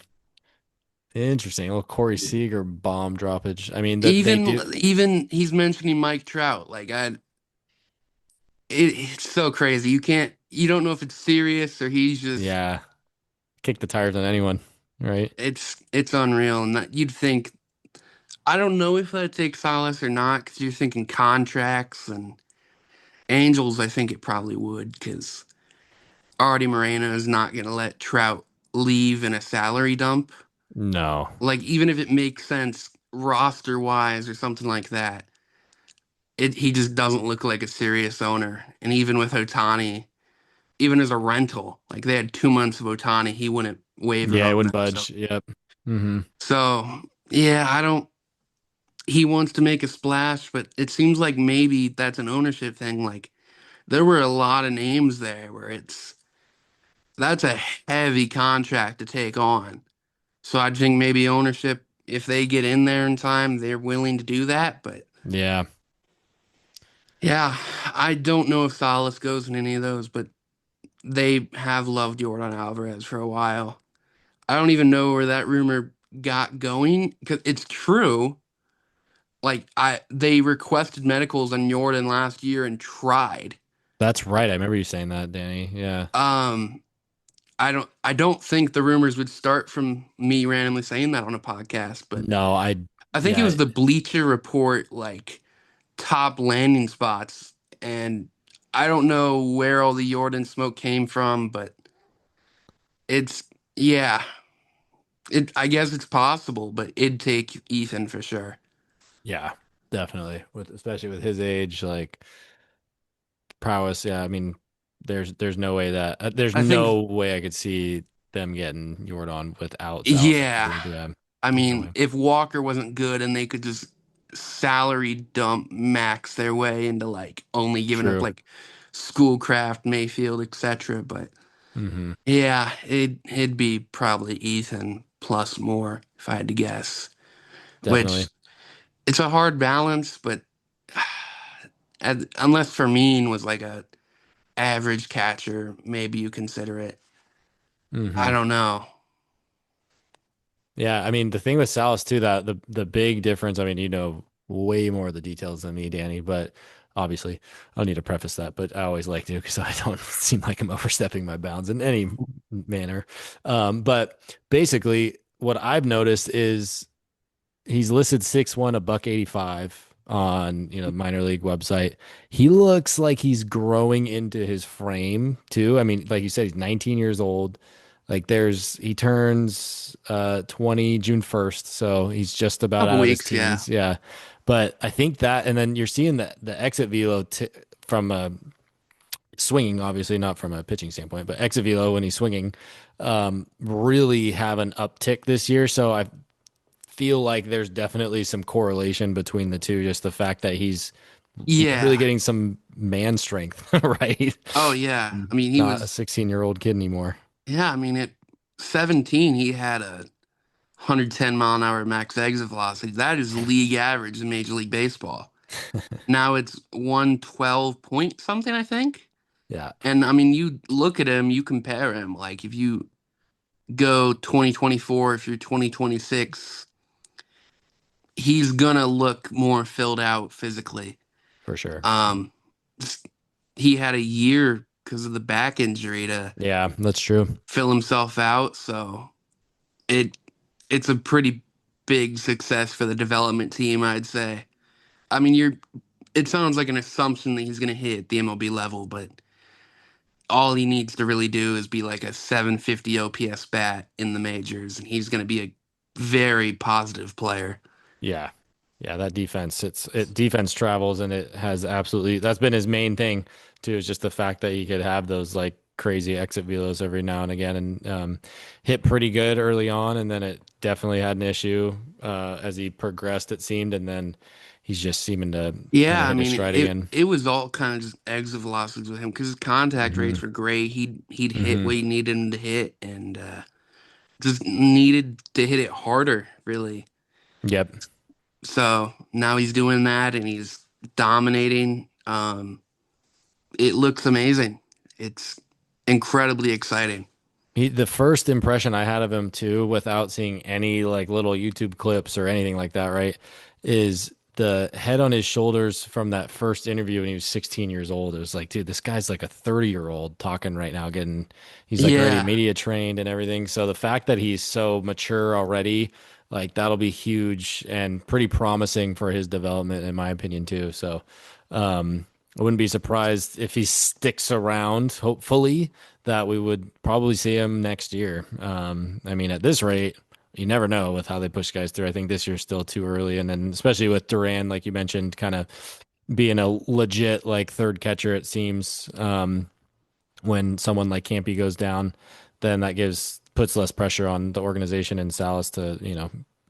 Interesting. Well, Corey Seager bomb droppage. I mean, that they do. Even he's mentioning Mike Trout. Like it's so crazy. You don't know if it's serious or he's just Yeah, kick the tires on anyone, right? it's unreal. And you'd think I don't know if that takes solace or not because you're thinking contracts and Angels. I think it probably would because Artie Moreno is not going to let Trout leave in a salary dump. No. Like even if it makes sense roster wise or something like that, he just doesn't look like a serious owner. And even with Otani, even as a rental, like they had 2 months of Otani, he wouldn't waver Yeah, he on wouldn't them. So budge. Yep. Hmm. yeah, I don't. He wants to make a splash, but it seems like maybe that's an ownership thing. Like there were a lot of names there where that's a heavy contract to take on. So I think maybe ownership, if they get in there in time, they're willing to do that. But Yeah, yeah, I don't know if Salas goes in any of those, but they have loved Jordan Alvarez for a while. I don't even know where that rumor got going because it's true. Like they requested medicals on Jordan last year and tried. that's right. I remember you saying that, Danny. Yeah. Um, I don't think the rumors would start from me randomly saying that on a podcast, but No, I think it yeah, was the Bleacher Report like top landing spots, and I don't know where all the Jordan smoke came from, but it's yeah. I guess it's possible, but it'd take Ethan for sure. yeah, definitely. Especially with his age, like prowess. Yeah, I mean, there's no way that there's I think no way I could see them getting Jordan without Salas on the yeah. team. Yeah, I there's no mean, way. if Walker wasn't good and they could just salary dump max their way into like only giving up True. like Schoolcraft, Mayfield, etc. But Hmm. yeah, it'd be probably Ethan plus more if I had to guess. Definitely. Which it's a hard balance, but unless Fermin was like a average catcher, maybe you consider it. I Hmm. don't know. Yeah, I mean the thing with Salas too, that the big difference, I mean, you know way more of the details than me, Danny, but obviously I'll need to preface that, but I always like to because I don't seem like I'm overstepping my bounds in any manner. But basically what I've noticed is he's listed 6'1", a buck 85 on, minor league website. He looks like he's growing into his frame too. I mean, like you said, he's 19 years old. Like he turns 20 June 1st, so he's just about Couple out of his weeks, yeah. teens. Yeah. But I think that, and then you're seeing the exit velo from swinging, obviously not from a pitching standpoint, but exit velo when he's swinging, really have an uptick this year. So I feel like there's definitely some correlation between the two. Just the fact that he's really Yeah. getting some man strength, right? Oh yeah. I mean, he Not a was 16-year-old kid anymore. yeah, I mean at 17 he had a 110-mile-an-hour max exit velocity. That is league average in Major League Baseball. Now it's 112 point something, I think. Yeah, And I mean, you look at him, you compare him. Like if you go 2024, if you're 2026, he's gonna look more filled out physically. for sure. Um, he had a year because of the back injury to Yeah, that's true. fill himself out, so it it's a pretty big success for the development team, I'd say. I mean, it sounds like an assumption that he's gonna hit the MLB level, but all he needs to really do is be like a 750 OPS bat in the majors, and he's gonna be a very positive player. Yeah. Yeah, that defense, defense travels and it has absolutely that's been his main thing too, is just the fact that he could have those like crazy exit velos every now and again and hit pretty good early on and then it definitely had an issue as he progressed it seemed and then he's just seeming to kind of Yeah, I hit his mean stride it. again. It was all kind of just exit velocities with him because his contact Hmm. rates were great. He'd hit Hmm. what he needed him to hit, and just needed to hit it harder, really. Yep. So now he's doing that, and he's dominating. It looks amazing. It's incredibly exciting. The first impression I had of him too, without seeing any like little YouTube clips or anything like that, right, is the head on his shoulders from that first interview when he was 16 years old. It was like, dude, this guy's like a 30-year-old talking right now, he's like already Yeah, media trained and everything. So the fact that he's so mature already, like that'll be huge and pretty promising for his development, in my opinion, too. So, I wouldn't be surprised if he sticks around, hopefully that we would probably see him next year. I mean, at this rate, you never know with how they push guys through. I think this year's still too early, and then especially with Duran, like you mentioned, kind of being a legit like third catcher, it seems. When someone like Campy goes down, then that puts less pressure on the organization and Salas to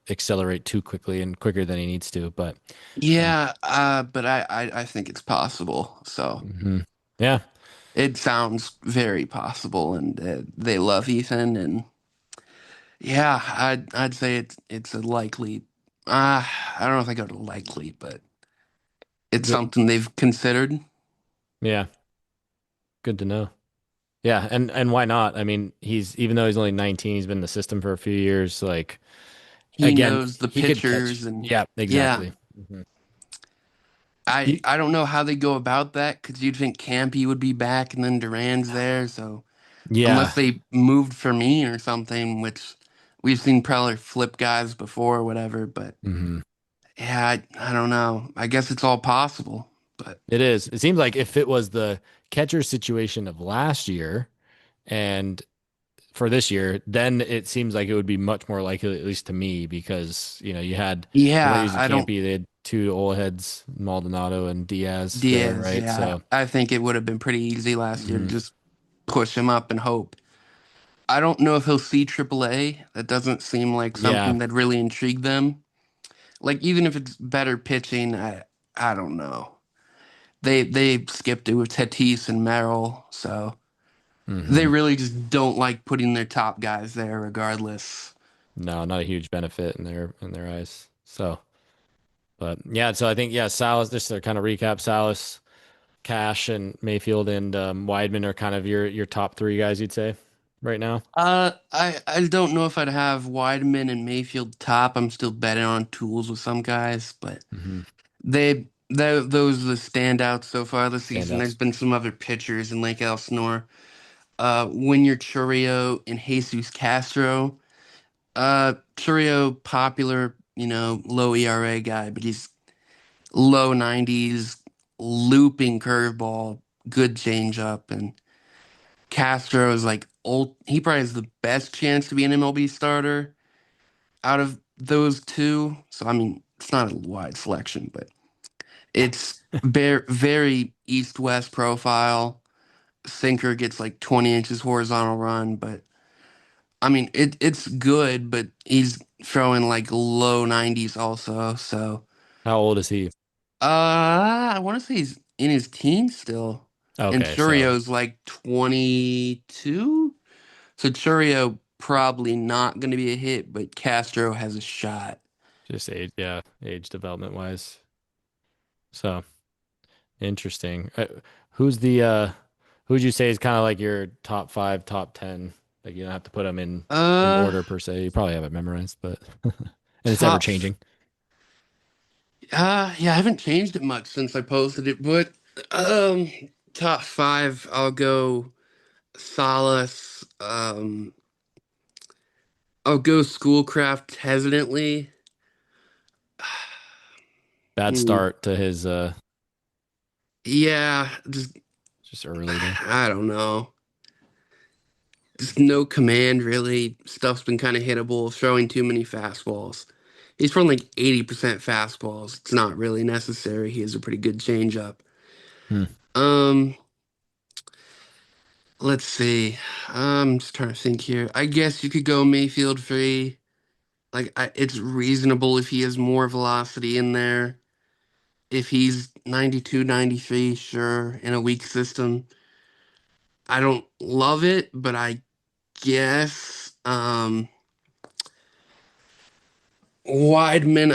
accelerate too quickly and quicker than he needs to. But yeah, but I think it's possible. So mhm. Yeah, it sounds very possible, and they love Ethan, and yeah, I'd say it's a likely. I don't know if I go to likely, but it's good. something they've considered. Yeah, good to know. Yeah, and why not? I mean, he's even though he's only 19, he's been in the system for a few years. Like He again, knows the he could catch. pitchers, and Yeah, yeah, exactly. Mhm. I You- I don't know how they go about that because you'd think Campy would be back, and then Duran's there. So unless yeah. they moved for me or something, which we've seen probably flip guys before or whatever, but Hmm. yeah, I don't know. I guess it's all possible, but It is. It seems like if it was the catcher situation of last year and for this year, then it seems like it would be much more likely, at least to me, because you had the yeah, ladies of I don't. Campy, they had two old heads, Maldonado and Diaz there, Diaz, right? yeah, So, I think it would have been pretty easy last year to mhm. just push him up and hope. I don't know if he'll see AAA. That doesn't seem like Yeah. something that really intrigued them. Like even if it's better pitching, I don't know. They skipped it with Tatis and Merrill, so they Hmm. really just don't like putting their top guys there regardless. No, not a huge benefit in their eyes. So, but yeah, so I think yeah, Salas. Just to kind of recap, Salas Cash and Mayfield and Weidman are kind of your top three guys, you'd say, right now. I don't know if I'd have Weidman and Mayfield top. I'm still betting on tools with some guys, but Hmm. those are the standouts so far this season. There's Standouts. been some other pitchers in Lake Elsinore. Winier Churio and Jesus Castro. Churio, popular, low ERA guy, but he's low 90s, looping curveball, good changeup, and Castro is like old. He probably has the best chance to be an MLB starter out of those two. So I mean, it's not a wide selection, but it's very east-west profile. Sinker gets like 20 inches horizontal run, but I mean it's good, but he's throwing like low 90s also. So How old is he? I want to say he's in his teens still. And Okay, so Churio's like 22. So Churio probably not going to be a hit, but Castro has a shot. just age, yeah, age development wise. So interesting. Who's the who'd you say is kind of like your top five, top 10? Like you don't have to put them in Uh, order per se. You probably have it memorized, but and it's ever top. changing. Yeah, I haven't changed it much since I posted it, but um, top five, I'll go Solace. I'll go Schoolcraft hesitantly. Bad Ooh, start to his yeah, just early there. I don't know. Just no command really. Stuff's been kind of hittable, throwing too many fastballs. He's throwing like 80% fastballs. It's not really necessary. He has a pretty good changeup. Hmm. Um, let's see. I'm just trying to think here. I guess you could go Mayfield free. It's reasonable if he has more velocity in there. If he's 92, 93, sure, in a weak system. I don't love it, but I guess Weidman,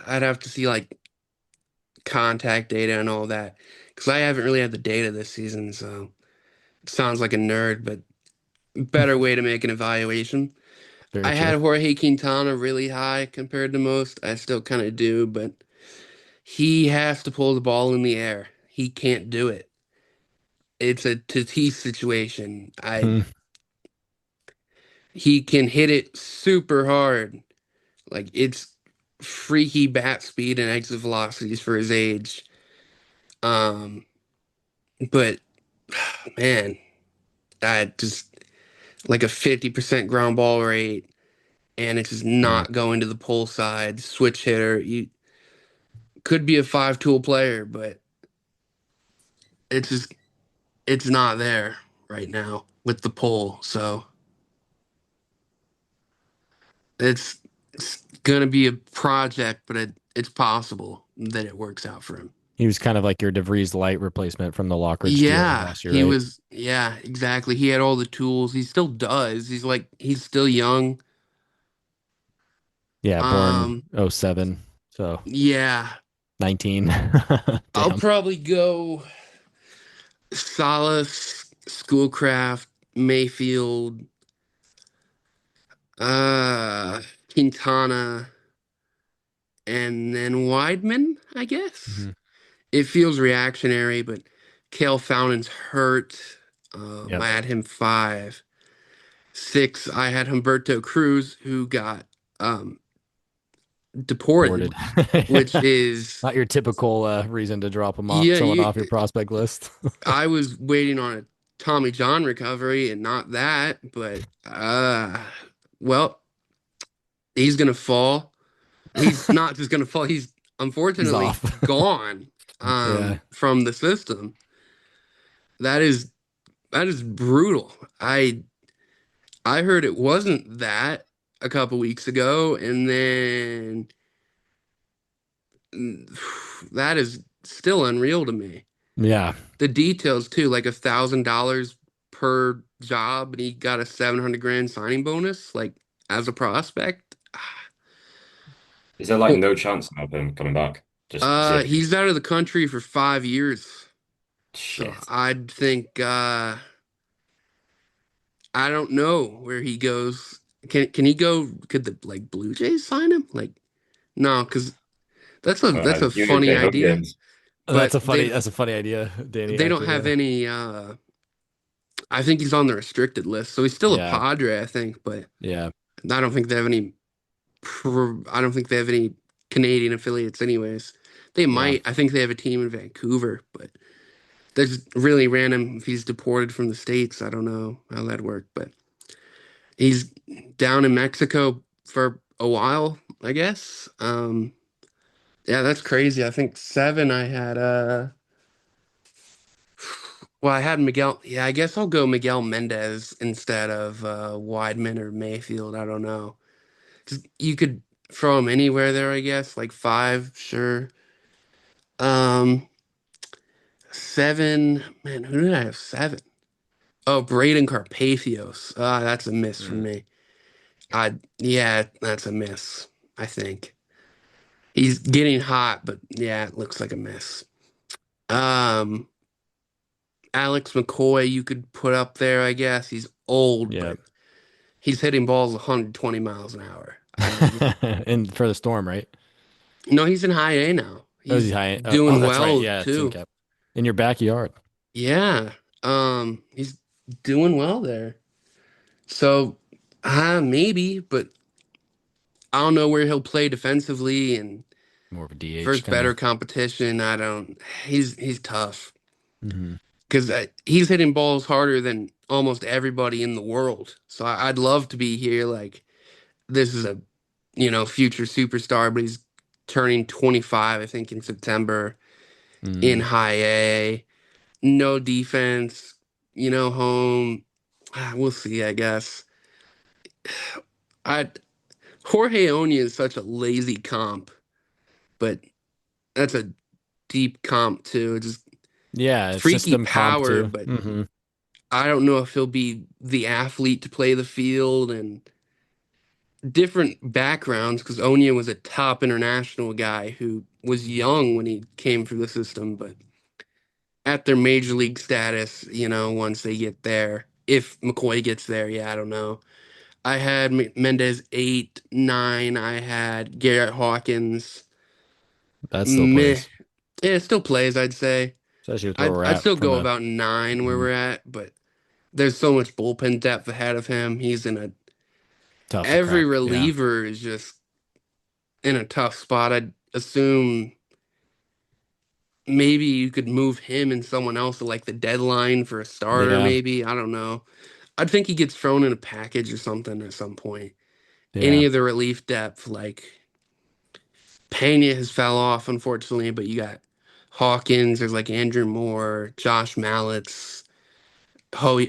I'd have to see like contact data and all that because I haven't really had the data this season. So it sounds like a nerd, but better way to make an evaluation. Very I true. had Jorge Quintana really high compared to most. I still kind of do, but he has to pull the ball in the air. He can't do it. It's a Tatis situation. I Hmm. He can hit it super hard. Like it's freaky bat speed and exit velocities for his age. Um, but man, I just like a 50% ground ball rate and it's just Hmm. not going to the pull side. Switch hitter. You could be a five-tool player, but it's just it's not there right now with the pull. So it's gonna be a project, but it's possible that it works out for him. He was kind of like your DeVries light replacement from the Lockridge deal Yeah, last year, right? yeah, exactly. He had all the tools. He still does. He's still young. Yeah, born Um, '07, so yeah, 19. I'll Damn. probably go Solace, Schoolcraft, Mayfield, uh, Quintana, and then Weidman, I guess. Hmm. It feels reactionary, but Kale Fountain's hurt. Yep. I had him five. Six, I had Humberto Cruz, who got um, deported, Deported. which is, Not your typical reason to drop him off, yeah, someone off your prospect list. I was waiting on a Tommy John recovery and not that, but well, he's gonna fall. He's not just gonna fall. He's He's unfortunately off. gone Yeah. from the system. That is that is brutal. I heard it wasn't that a couple weeks ago, and then that is still unreal to me. Yeah. The details too, like $1,000 per job, and he got a 700 grand signing bonus, like as a prospect. Is there like Well, no chance of him coming back? Just zero. he's out of the country for 5 years. So Shit. I'd think I don't know where he goes. Can he go? Could the like Blue Jays sign him? Like no, because that's a You only funny play home idea. games. But That's a funny idea, Danny, they don't actually. have Yeah. any. I think he's on the restricted list, so he's still a Yeah. Padre, I think. But Yeah. I don't think they have any. I don't think they have any Canadian affiliates, anyways. They Yeah. might. I think they have a team in Vancouver, but that's really random. If he's deported from the States, I don't know how that worked, but he's down in Mexico for a while, I guess. Yeah, that's crazy. I think seven. I had well, I had Miguel. Yeah, I guess I'll go Miguel Mendez instead of Weidman or Mayfield. I don't know. 'Cause you could throw him anywhere there, I guess. Like five, sure. Um, seven. Man, who did I have seven? Oh, Braden Carpathios. That's a miss for Mm. me. Yeah, that's a miss. I think he's getting hot, but yeah, it looks like a miss. Um, Alex McCoy, you could put up there, I guess. He's old, Yeah. but he's hitting balls 120 miles an hour. I mean, And for the storm, right? no, he's in high A now. Oh, is he He's high? Oh, doing that's right. well Yeah, team too. cap in your backyard. Yeah. He's doing well there. So, maybe, but I don't know where he'll play defensively and More of a DH versus kind better of. competition. I don't. He's tough Hmm. because he's hitting balls harder than almost everybody in the world. So I'd love to be here. Like this is a future superstar, but he's turning 25, I think, in September in Mm. high A. No defense, home. We'll see, I guess. I Jorge Oña is such a lazy comp, but that's a deep comp too. Just Yeah, it's freaky system comp power, too. but Hmm. I don't know if he'll be the athlete to play the field and different backgrounds because Oña was a top international guy who was young when he came through the system, but at their major league status, once they get there, if McCoy gets there, yeah, I don't know. I had Mendez 8, 9. I had Garrett Hawkins. That still Meh. plays, Yeah, it still plays, I'd say. especially with where I'd, we're I'd at still from go a. about 9 where Mhm. we're at, but there's so much bullpen depth ahead of him. He's in a Tough to every crack. Yeah. reliever is just in a tough spot. I'd assume maybe you could move him and someone else to like the deadline for a starter, Yeah. maybe. I don't know. I'd think he gets thrown in a package or something at some point. Yeah. Any of the relief depth, like Pena has fell off, unfortunately, but you got Hawkins, there's like Andrew Moore, Josh Mallets, Ho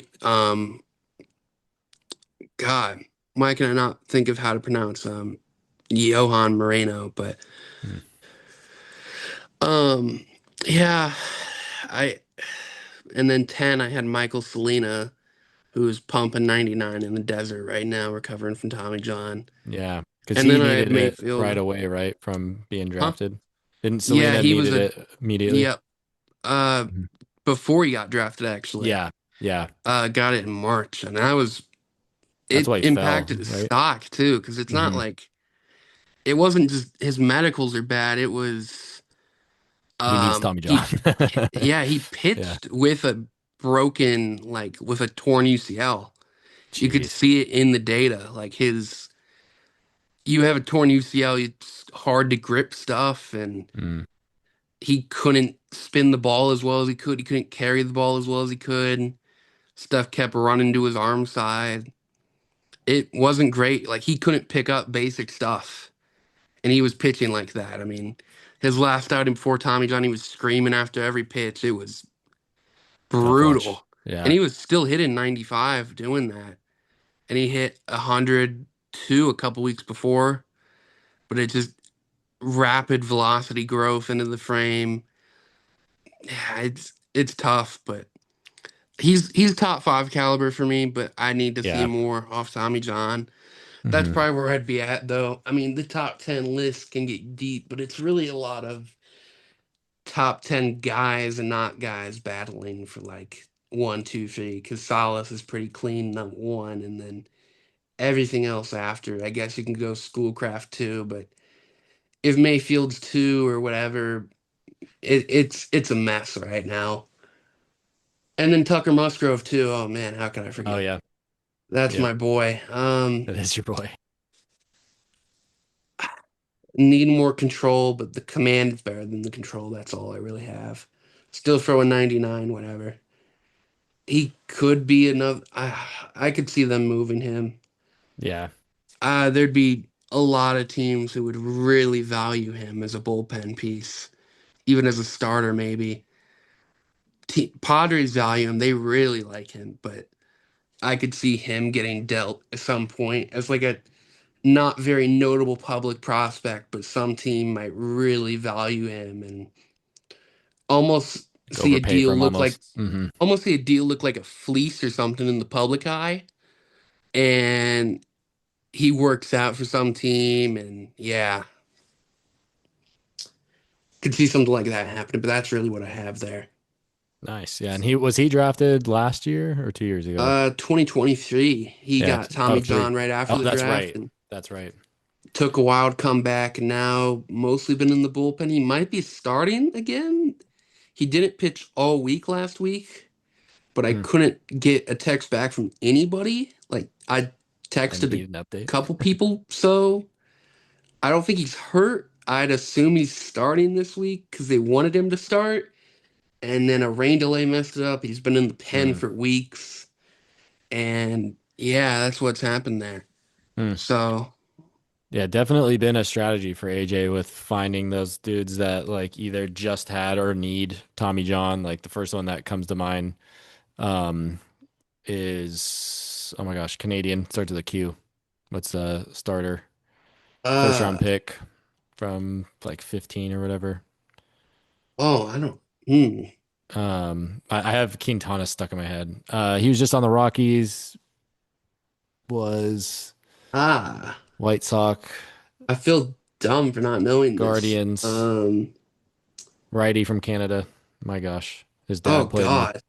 God, why can I not think of how to pronounce Johan Moreno, but Mm. um yeah, I and then 10 I had Michael Selena who's pumping 99 in the desert right now recovering from Tommy John. Yeah. Because And he then I had needed it right Mayfield. away, right, from being Huh? drafted. Didn't Yeah, Selena he was needed a it immediately? yep. Uh Mhm. before he got drafted actually. Yeah. Yeah. Got it in March and That's it why he fell, impacted his right? stock too, because it's not Hmm. like it wasn't just his medicals are bad, it was He needs Tommy John. he Yeah. pitched with a broken like with a torn UCL. You could Jeez. see it in the data. Like you have a torn UCL, it's hard to grip stuff, and Mm. he couldn't spin the ball as well as he could. He couldn't carry the ball as well as he could. Stuff kept running to his arm side. It wasn't great. Like he couldn't pick up basic stuff, and he was pitching like that. I mean, his last outing before Tommy John, he was screaming after every pitch. It was Tough watch. brutal, and Yeah. he was still hitting 95 doing that. And he hit 102 a couple weeks before, but it just rapid velocity growth into the frame. Yeah, it's tough, but he's top five caliber for me. But I need to see Yeah. more off Tommy John. That's Hmm. probably where I'd be at, though. I mean, the top 10 list can get deep, but it's really a lot of top 10 guys and not guys battling for like one, two, three, because Salas is pretty clean, number one, and then everything else after. I guess you can go Schoolcraft too, but if Mayfield's two or whatever, it's a mess right now. And then Tucker Musgrove too. Oh man, how can I Oh forget? yeah. That's Yep. my boy. That is your boy. Need more control, but the command is better than the control. That's all I really have. Still throwing 99, whatever. He could be another. I could see them moving him. Yeah. There'd be a lot of teams who would really value him as a bullpen piece, even as a starter, maybe. Padres value him. They really like him, but I could see him getting dealt at some point as like a not very notable public prospect, but some team might really value him and almost Like see a overpay for deal him look like almost. Hmm. almost see a deal look like a fleece or something in the public eye, and he works out for some team, and yeah, could see something like that happening. But that's really what I have there. Nice. Yeah. And he drafted last year or 2 years ago? 2023, he Yeah. got Tommy Oh, three. John right after Oh, the that's draft right. and That's right. took a wild comeback. And now mostly been in the bullpen. He might be starting again. He didn't pitch all week last week, but I Hmm. couldn't get a text back from anybody. Like I I texted a need an update. couple people, so I don't think he's hurt. I'd assume he's starting this week because they wanted him to start, and then a rain delay messed it up. He's been in the pen Hmm. for weeks, and yeah, that's what's happened there. Hmm. So, Yeah, definitely been a strategy for AJ with finding those dudes that like either just had or need Tommy John. Like the first one that comes to mind um is, oh my gosh, Canadian, starts with a Q. What's the starter? First uh, round pick from like 15 or whatever. oh, I don't. Hmm. I have Quintana stuck in my head. He was just on the Rockies, was Ah, White Sox, I feel dumb for not knowing this. Guardians, righty from Canada. My gosh, Oh God,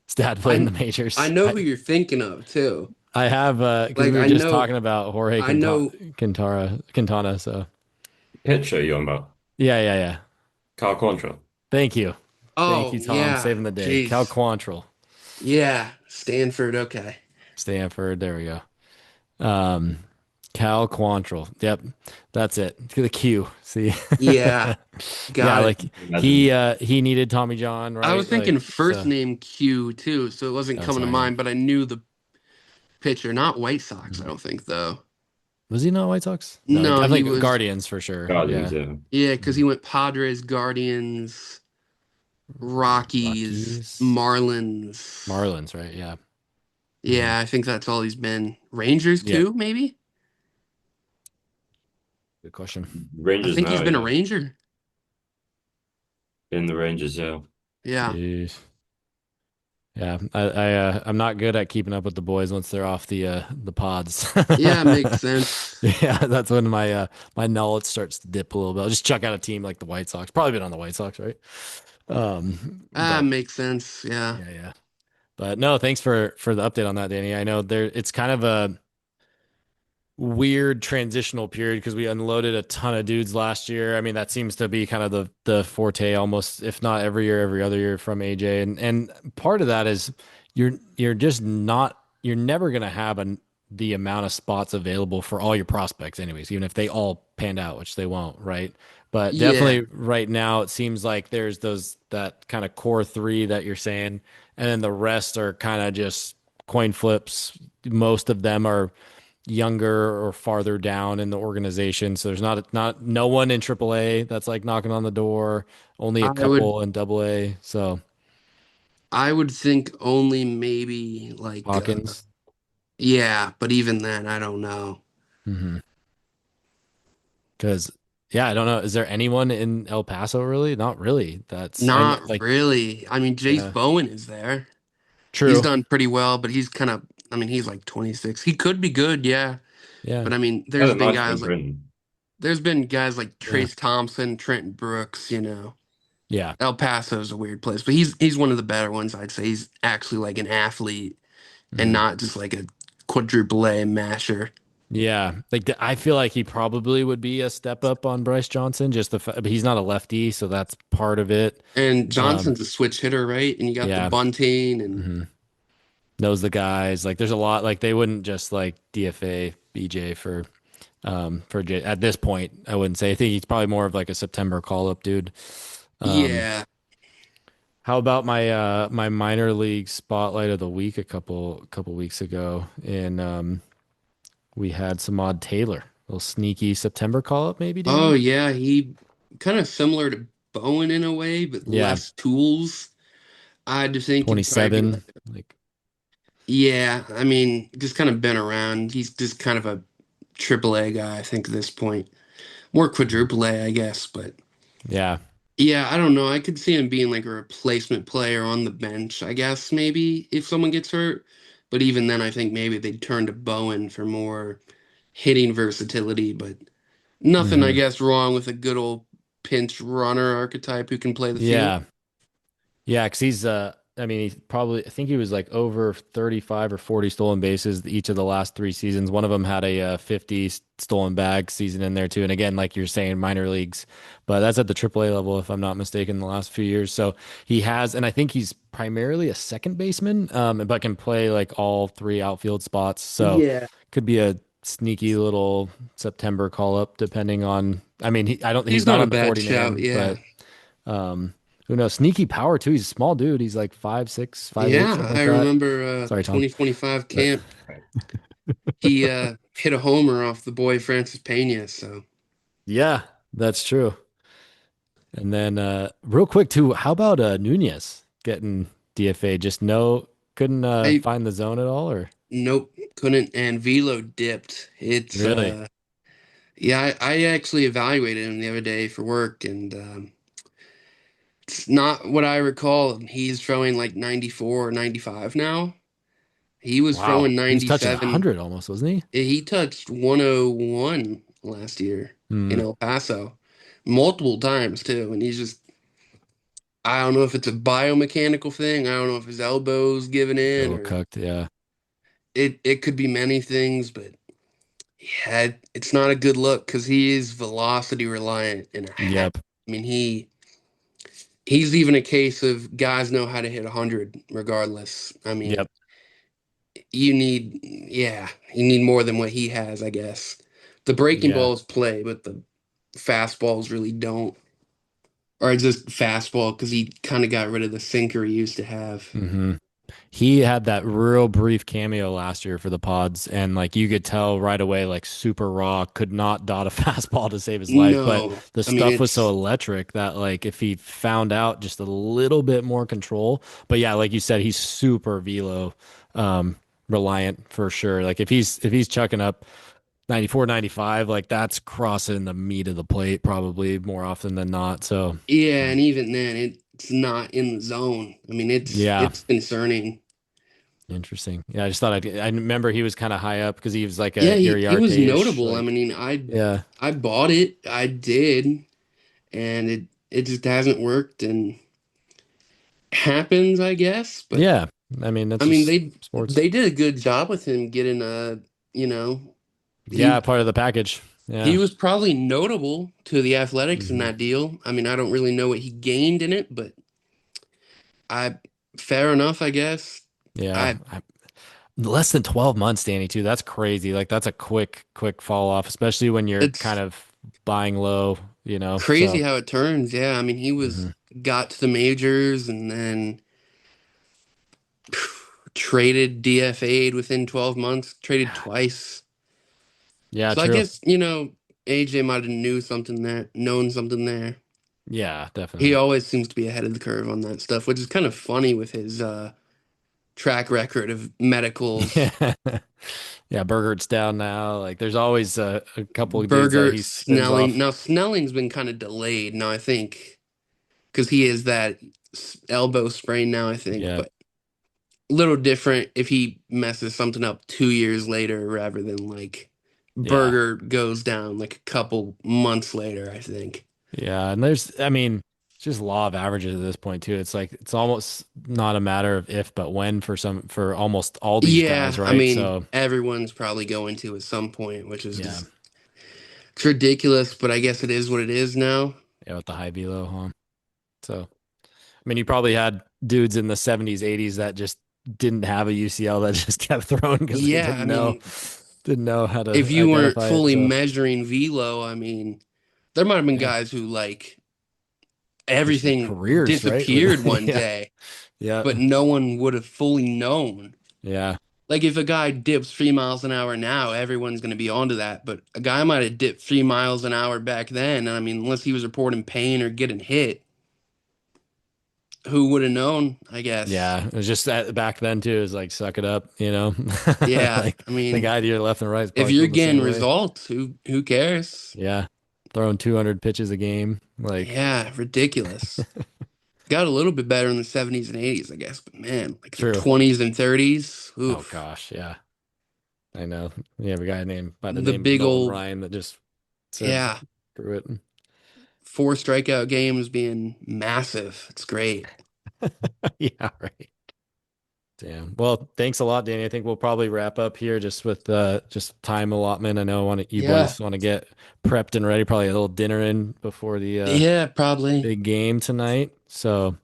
his dad played in the I I majors. know who you're thinking of too. I have because Like we were just talking about Jorge I know. Quintana. So Pitcher you're on about? yeah, yeah, yeah. Cal Quantrill. Thank you, thank Oh you, Tom, yeah, saving the day. Cal jeez, Quantrill, yeah, Stanford. Okay, Stanford. There we go. Um, Cal Quantrill. Yep, that's it. The Q. See, yeah, yeah, got it. like Imagine. he needed Tommy John, I was right? thinking Like first so. name Q too, so it wasn't Oh, coming to sorry. Yeah. mind, but I knew the pitcher, not White Sox. I don't think though. Was he not White Sox? No, he No, he definitely was. Guardians for sure. Guardians, Yeah. yeah. Yeah, because he went Padres, Guardians, Rockies, Rockies, Marlins. Marlins, right? Yeah. Hmm. Yeah, I think that's all he's been. Rangers Yeah. too, maybe. Good question. I Rangers think he's now, been a yeah. Ranger. In the Rangers, yeah. Yeah. Jeez. Yeah, I'm not good at keeping up with the boys once they're off the pods. Yeah, makes sense. Yeah, that's when my knowledge starts to dip a little bit. I'll just chuck out a team like the White Sox. Probably been on the White Sox, right? But Makes sense. Yeah. yeah, yeah. But no, thanks for the update on that, Danny. I know it's kind of a weird transitional period because we unloaded a ton of dudes last year. I mean, that seems to be kind of the forte almost, if not every year, every other year from AJ. And part of that is you're just not you're never gonna have the amount of spots available for all your prospects anyways, even if they all panned out, which they won't, right? But Yeah. definitely right now it seems like there's that kind of core three that you're saying, and then the rest are kind of just coin flips. Most of them are younger or farther down in the organization. So there's not no one in AAA that's like knocking on the door, only a I would couple in AA. So I would think only maybe like Hawkins. yeah, but even then I don't know. Mm-hmm. Because yeah, I don't know. Is there anyone in El Paso really? Not really. That's I know Not like really. I mean, Jace yeah. Bowen is there. He's True. done pretty well, but he's kind of I mean, he's like 26. He could be good, yeah. Yeah. But I mean, Had a nice spring training. there's been guys like Yeah. Trace Thompson, Trenton Brooks, Yeah. El Paso's a weird place, but he's one of the better ones, I'd say. He's actually like an athlete and Mhm. not just like a quadruple A masher. Yeah, I feel like he probably would be a step up on Bryce Johnson. But he's not a lefty, so that's part of it. And Um, Johnson's a switch hitter, right? And you got the yeah, bunting and hmm knows the guys. Like, there's a lot. Like, they wouldn't just like DFA BJ for at this point. I wouldn't say. I think he's probably more of like a September call up dude. Um, yeah. how about my minor league spotlight of the week a couple weeks ago? And we had Samad Taylor, a little sneaky September call up, maybe Oh Danny. yeah, he kind of similar to Bowen in a way, but Yeah, less tools. I just think he'd probably be 27. like, Like, yeah, I mean, just kind of been around. He's just kind of a triple A guy, I think, at this point. More quadruple A, I guess, but yeah. yeah, I don't know. I could see him being like a replacement player on the bench, I guess, maybe if someone gets hurt. But even then, I think maybe they'd turn to Bowen for more hitting versatility. But nothing, I hmm guess, wrong with a good old pinch runner archetype who can play the field. Yeah. Yeah, because I mean, I think he was like over 35 or 40 stolen bases each of the last 3 seasons. One of them had a 50 stolen bag season in there too. And again, like you're saying, minor leagues, but that's at the AAA level, if I'm not mistaken, the last few years. So he has, and I think he's primarily a second baseman, but can play like all three outfield spots. So Yeah. could be a sneaky little September call up, depending on, I mean, he's He's not not a on the bad 40 shout. man, Yeah. but um, who knows? Sneaky power too. He's a small dude. He's like 5'6", 5'8", Yeah. something I like that. remember Sorry, Tom. 2025 But camp. He hit a homer off the boy Francis Pena. So yeah, that's true. And then real quick too, how about Nunez getting DFA? Just no, couldn't I find the zone at all, or nope, couldn't. And Velo dipped. It's really? yeah, I actually evaluated him the other day for work, and it's not what I recall. He's throwing like 94 or 95 now. He was Wow, throwing he was touching 97. 100 almost, wasn't he? He touched 101 last year in Hmm. El Paso multiple times too, and he's just I don't know if it's a biomechanical thing. I don't know if his elbow's giving A in little or cooked. Yeah. it could be many things, but yeah, it's not a good look because he is velocity reliant and a hat. Yep. I mean, he's even a case of guys know how to hit 100 regardless. I mean, Yep. you need more than what he has, I guess. The breaking Yeah. balls play, but the fastballs really don't. Or it's just fastball because he kind of got rid of the sinker he used to have. hmm He had that real brief cameo last year for the Pods, and like you could tell right away, like super raw, could not dot a fastball to save his life. But No, the I mean stuff was so it's electric that like if he found out just a little bit more control, but yeah, like you said, he's super velo um, reliant for sure. Like if he's chucking up 94, 95, like that's crossing the meat of the plate probably more often than not. So yeah, and even then it's not in the zone. I mean yeah. it's concerning. Interesting. Yeah, I just thought I remember he was kind of high up because he was like Yeah, a he was Iriarte-ish. notable. I Like, mean, yeah, I bought it. I did, and it just hasn't worked and happens, I guess. But yeah. I mean, I that's mean, just sports. they did a good job with him getting you know, Yeah, he part of the package. he Yeah. was probably notable to the Athletics in hmm that deal. I mean, I don't really know what he gained in it, but I fair enough, I guess. Yeah. I Less than 12 months, Danny, too. That's crazy. Like that's a quick fall off, especially when you're kind it's of buying low, you know. crazy So, how it turns. Yeah, I mean, he was hmm got to the majors and then traded DFA'd within 12 months, traded twice. yeah, So I true. guess, AJ might have knew something there, known something there. Yeah, He definitely. always seems to be ahead of the curve on that stuff, which is kind of funny with his track record of medicals. Yeah. Yeah, Burgert's down now. Like there's always a couple of dudes that Bergert, he spins Snelling. off. Now Snelling's been kind of delayed. Now I think because he is that elbow sprain now. I think, Yeah. but a little different if he messes something up 2 years later rather than like Yeah. Berger goes down like a couple months later. I think. Yeah, and there's, I mean, It's just law of averages at this point too. It's like it's almost not a matter of if but when for almost all these guys, Yeah, I right? mean, So everyone's probably going to at some point, which is yeah, just it's ridiculous, but I guess it is what it is now. yeah, with the high velo, huh? So I mean, you probably had dudes in the 70s, 80s that just didn't have a UCL that just kept throwing because they Yeah, I mean, didn't know how if to you weren't identify it. fully So measuring velo, I mean, there might have been yeah, guys who like switched their everything careers, right? With disappeared one yeah, day, yeah, but no one would have fully known. yeah, Like if a guy dips 3 miles an hour now, everyone's going to be onto that. But a guy might have dipped 3 miles an hour back then. I mean, unless he was reporting pain or getting hit, who would have known? I guess. yeah. It was just that back then too. It was like suck it up, Yeah, like I the mean, guy to your left and right is if probably you're feeling the getting same way. results, who cares? Yeah, throwing 200 pitches a game, like Yeah, ridiculous. Got a little bit better in the 70s and 80s, I guess, but man, like the true. 20s and 30s, Oh oof. gosh, yeah, I know. We have a guy named by the The name of big Nolan old, Ryan that just said yeah, screw it. 4 strikeout games being massive. It's great. Yeah, right. Damn. Well, thanks a lot, Danny. I think we'll probably wrap up here just with just time allotment. I know you Yeah, boys want to get prepped and ready, probably a little dinner in before the yeah, probably. big game tonight. So,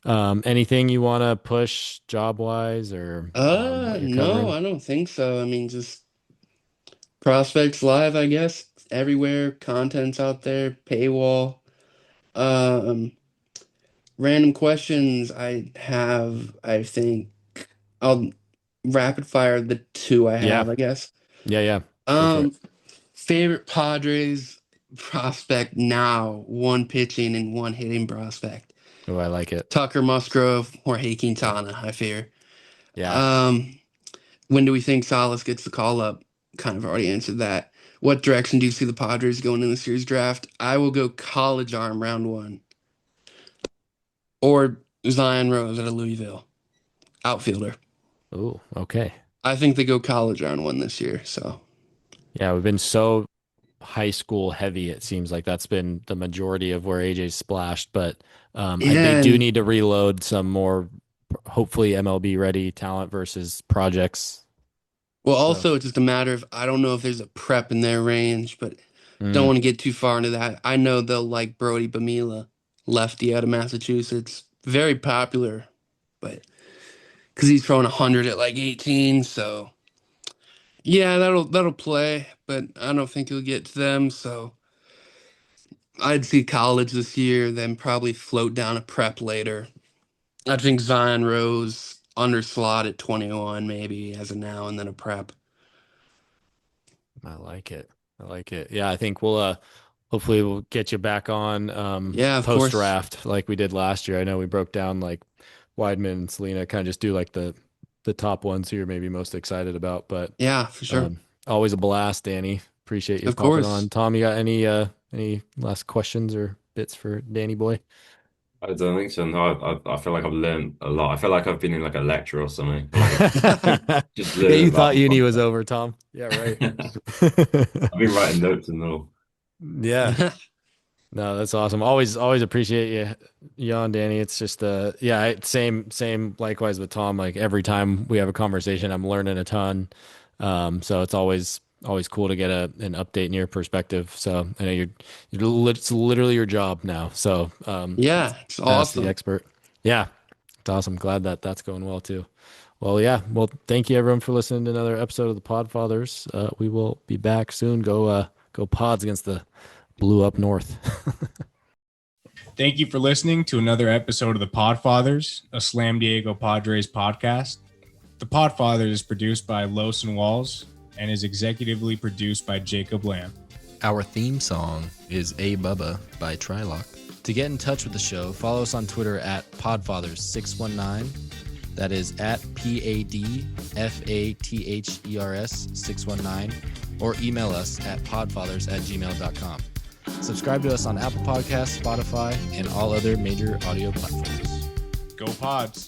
anything you want to push job wise or what you're No, covering? I don't think so. I mean, just prospects live, I guess. Everywhere, content's out there, paywall. Um, Random questions I have, I think I'll rapid fire the two I Yeah. have, I guess. Yeah, yeah. Go for it. Um, Favorite Padres prospect now, one pitching and one hitting prospect. Oh, I like it. Tucker Musgrove, Jorge Quintana, I fear. Yeah. Um, when do we think Salas gets the call up? Kind of already answered that. What direction do you see the Padres going in the series draft? I will go college arm round one. Or Zion Rose out of Louisville, outfielder. Oh, okay. I think they go college round one this year. So Yeah, we've been so high school heavy. It seems like that's been the majority of where AJ's splashed, but they yeah, do and need to reload some more, hopefully MLB ready talent versus projects. well, So, also it's just a matter of I don't know if there's a prep in their range, but don't mm, want to get too far into that. I know they'll like Brody Bamila, lefty out of Massachusetts, very popular, but because he's throwing 100 at like 18, so yeah, that'll play, but I don't think he'll get to them. So I'd see college this year, then probably float down a prep later. I think Zion Rose underslot at 21 maybe as a now and then a prep. I like it. I like it. Yeah, I think hopefully we'll get you back on Yeah, of post course. draft like we did last year. I know we broke down like Weidman and Selena, kind of just do like the top ones who you're maybe most excited about, but Yeah, for sure. um, always a blast, Danny. Appreciate you Of popping course. on. Tom, you got any last questions or bits for Danny boy? I don't think so. No, I feel like I've learned a lot. I feel like I've been in like a lecture or something, like just Yeah, learning you about thought the uni was concept. over, Tom. Yeah, right. I've been writing notes and all. Yeah. No, that's awesome. Always appreciate you on Danny. It's just yeah, same likewise with Tom. Like every time we have a conversation, I'm learning a ton. So it's always cool to get an update in your perspective. So I know it's literally your job now. So Yeah, it's ask the awesome. expert. Yeah, it's awesome. Glad that that's going well too. Well, yeah. Well, thank you everyone for listening to another episode of the Podfathers. We will be back soon. Go Pods against the Blue up north. Thank you for listening to another episode of the Podfathers, a Slam Diego Padres podcast. The Podfathers is produced by Los and Walls and is executively produced by Jacob Lamb. Our theme song is A Bubba by Trylock. To get in touch with the show, follow us on Twitter at Podfathers619. That is at PADFATHERS619, or email us at podfathers@gmail.com. Subscribe to us on Apple Podcasts, Spotify, and all other major audio platforms. Go Pods!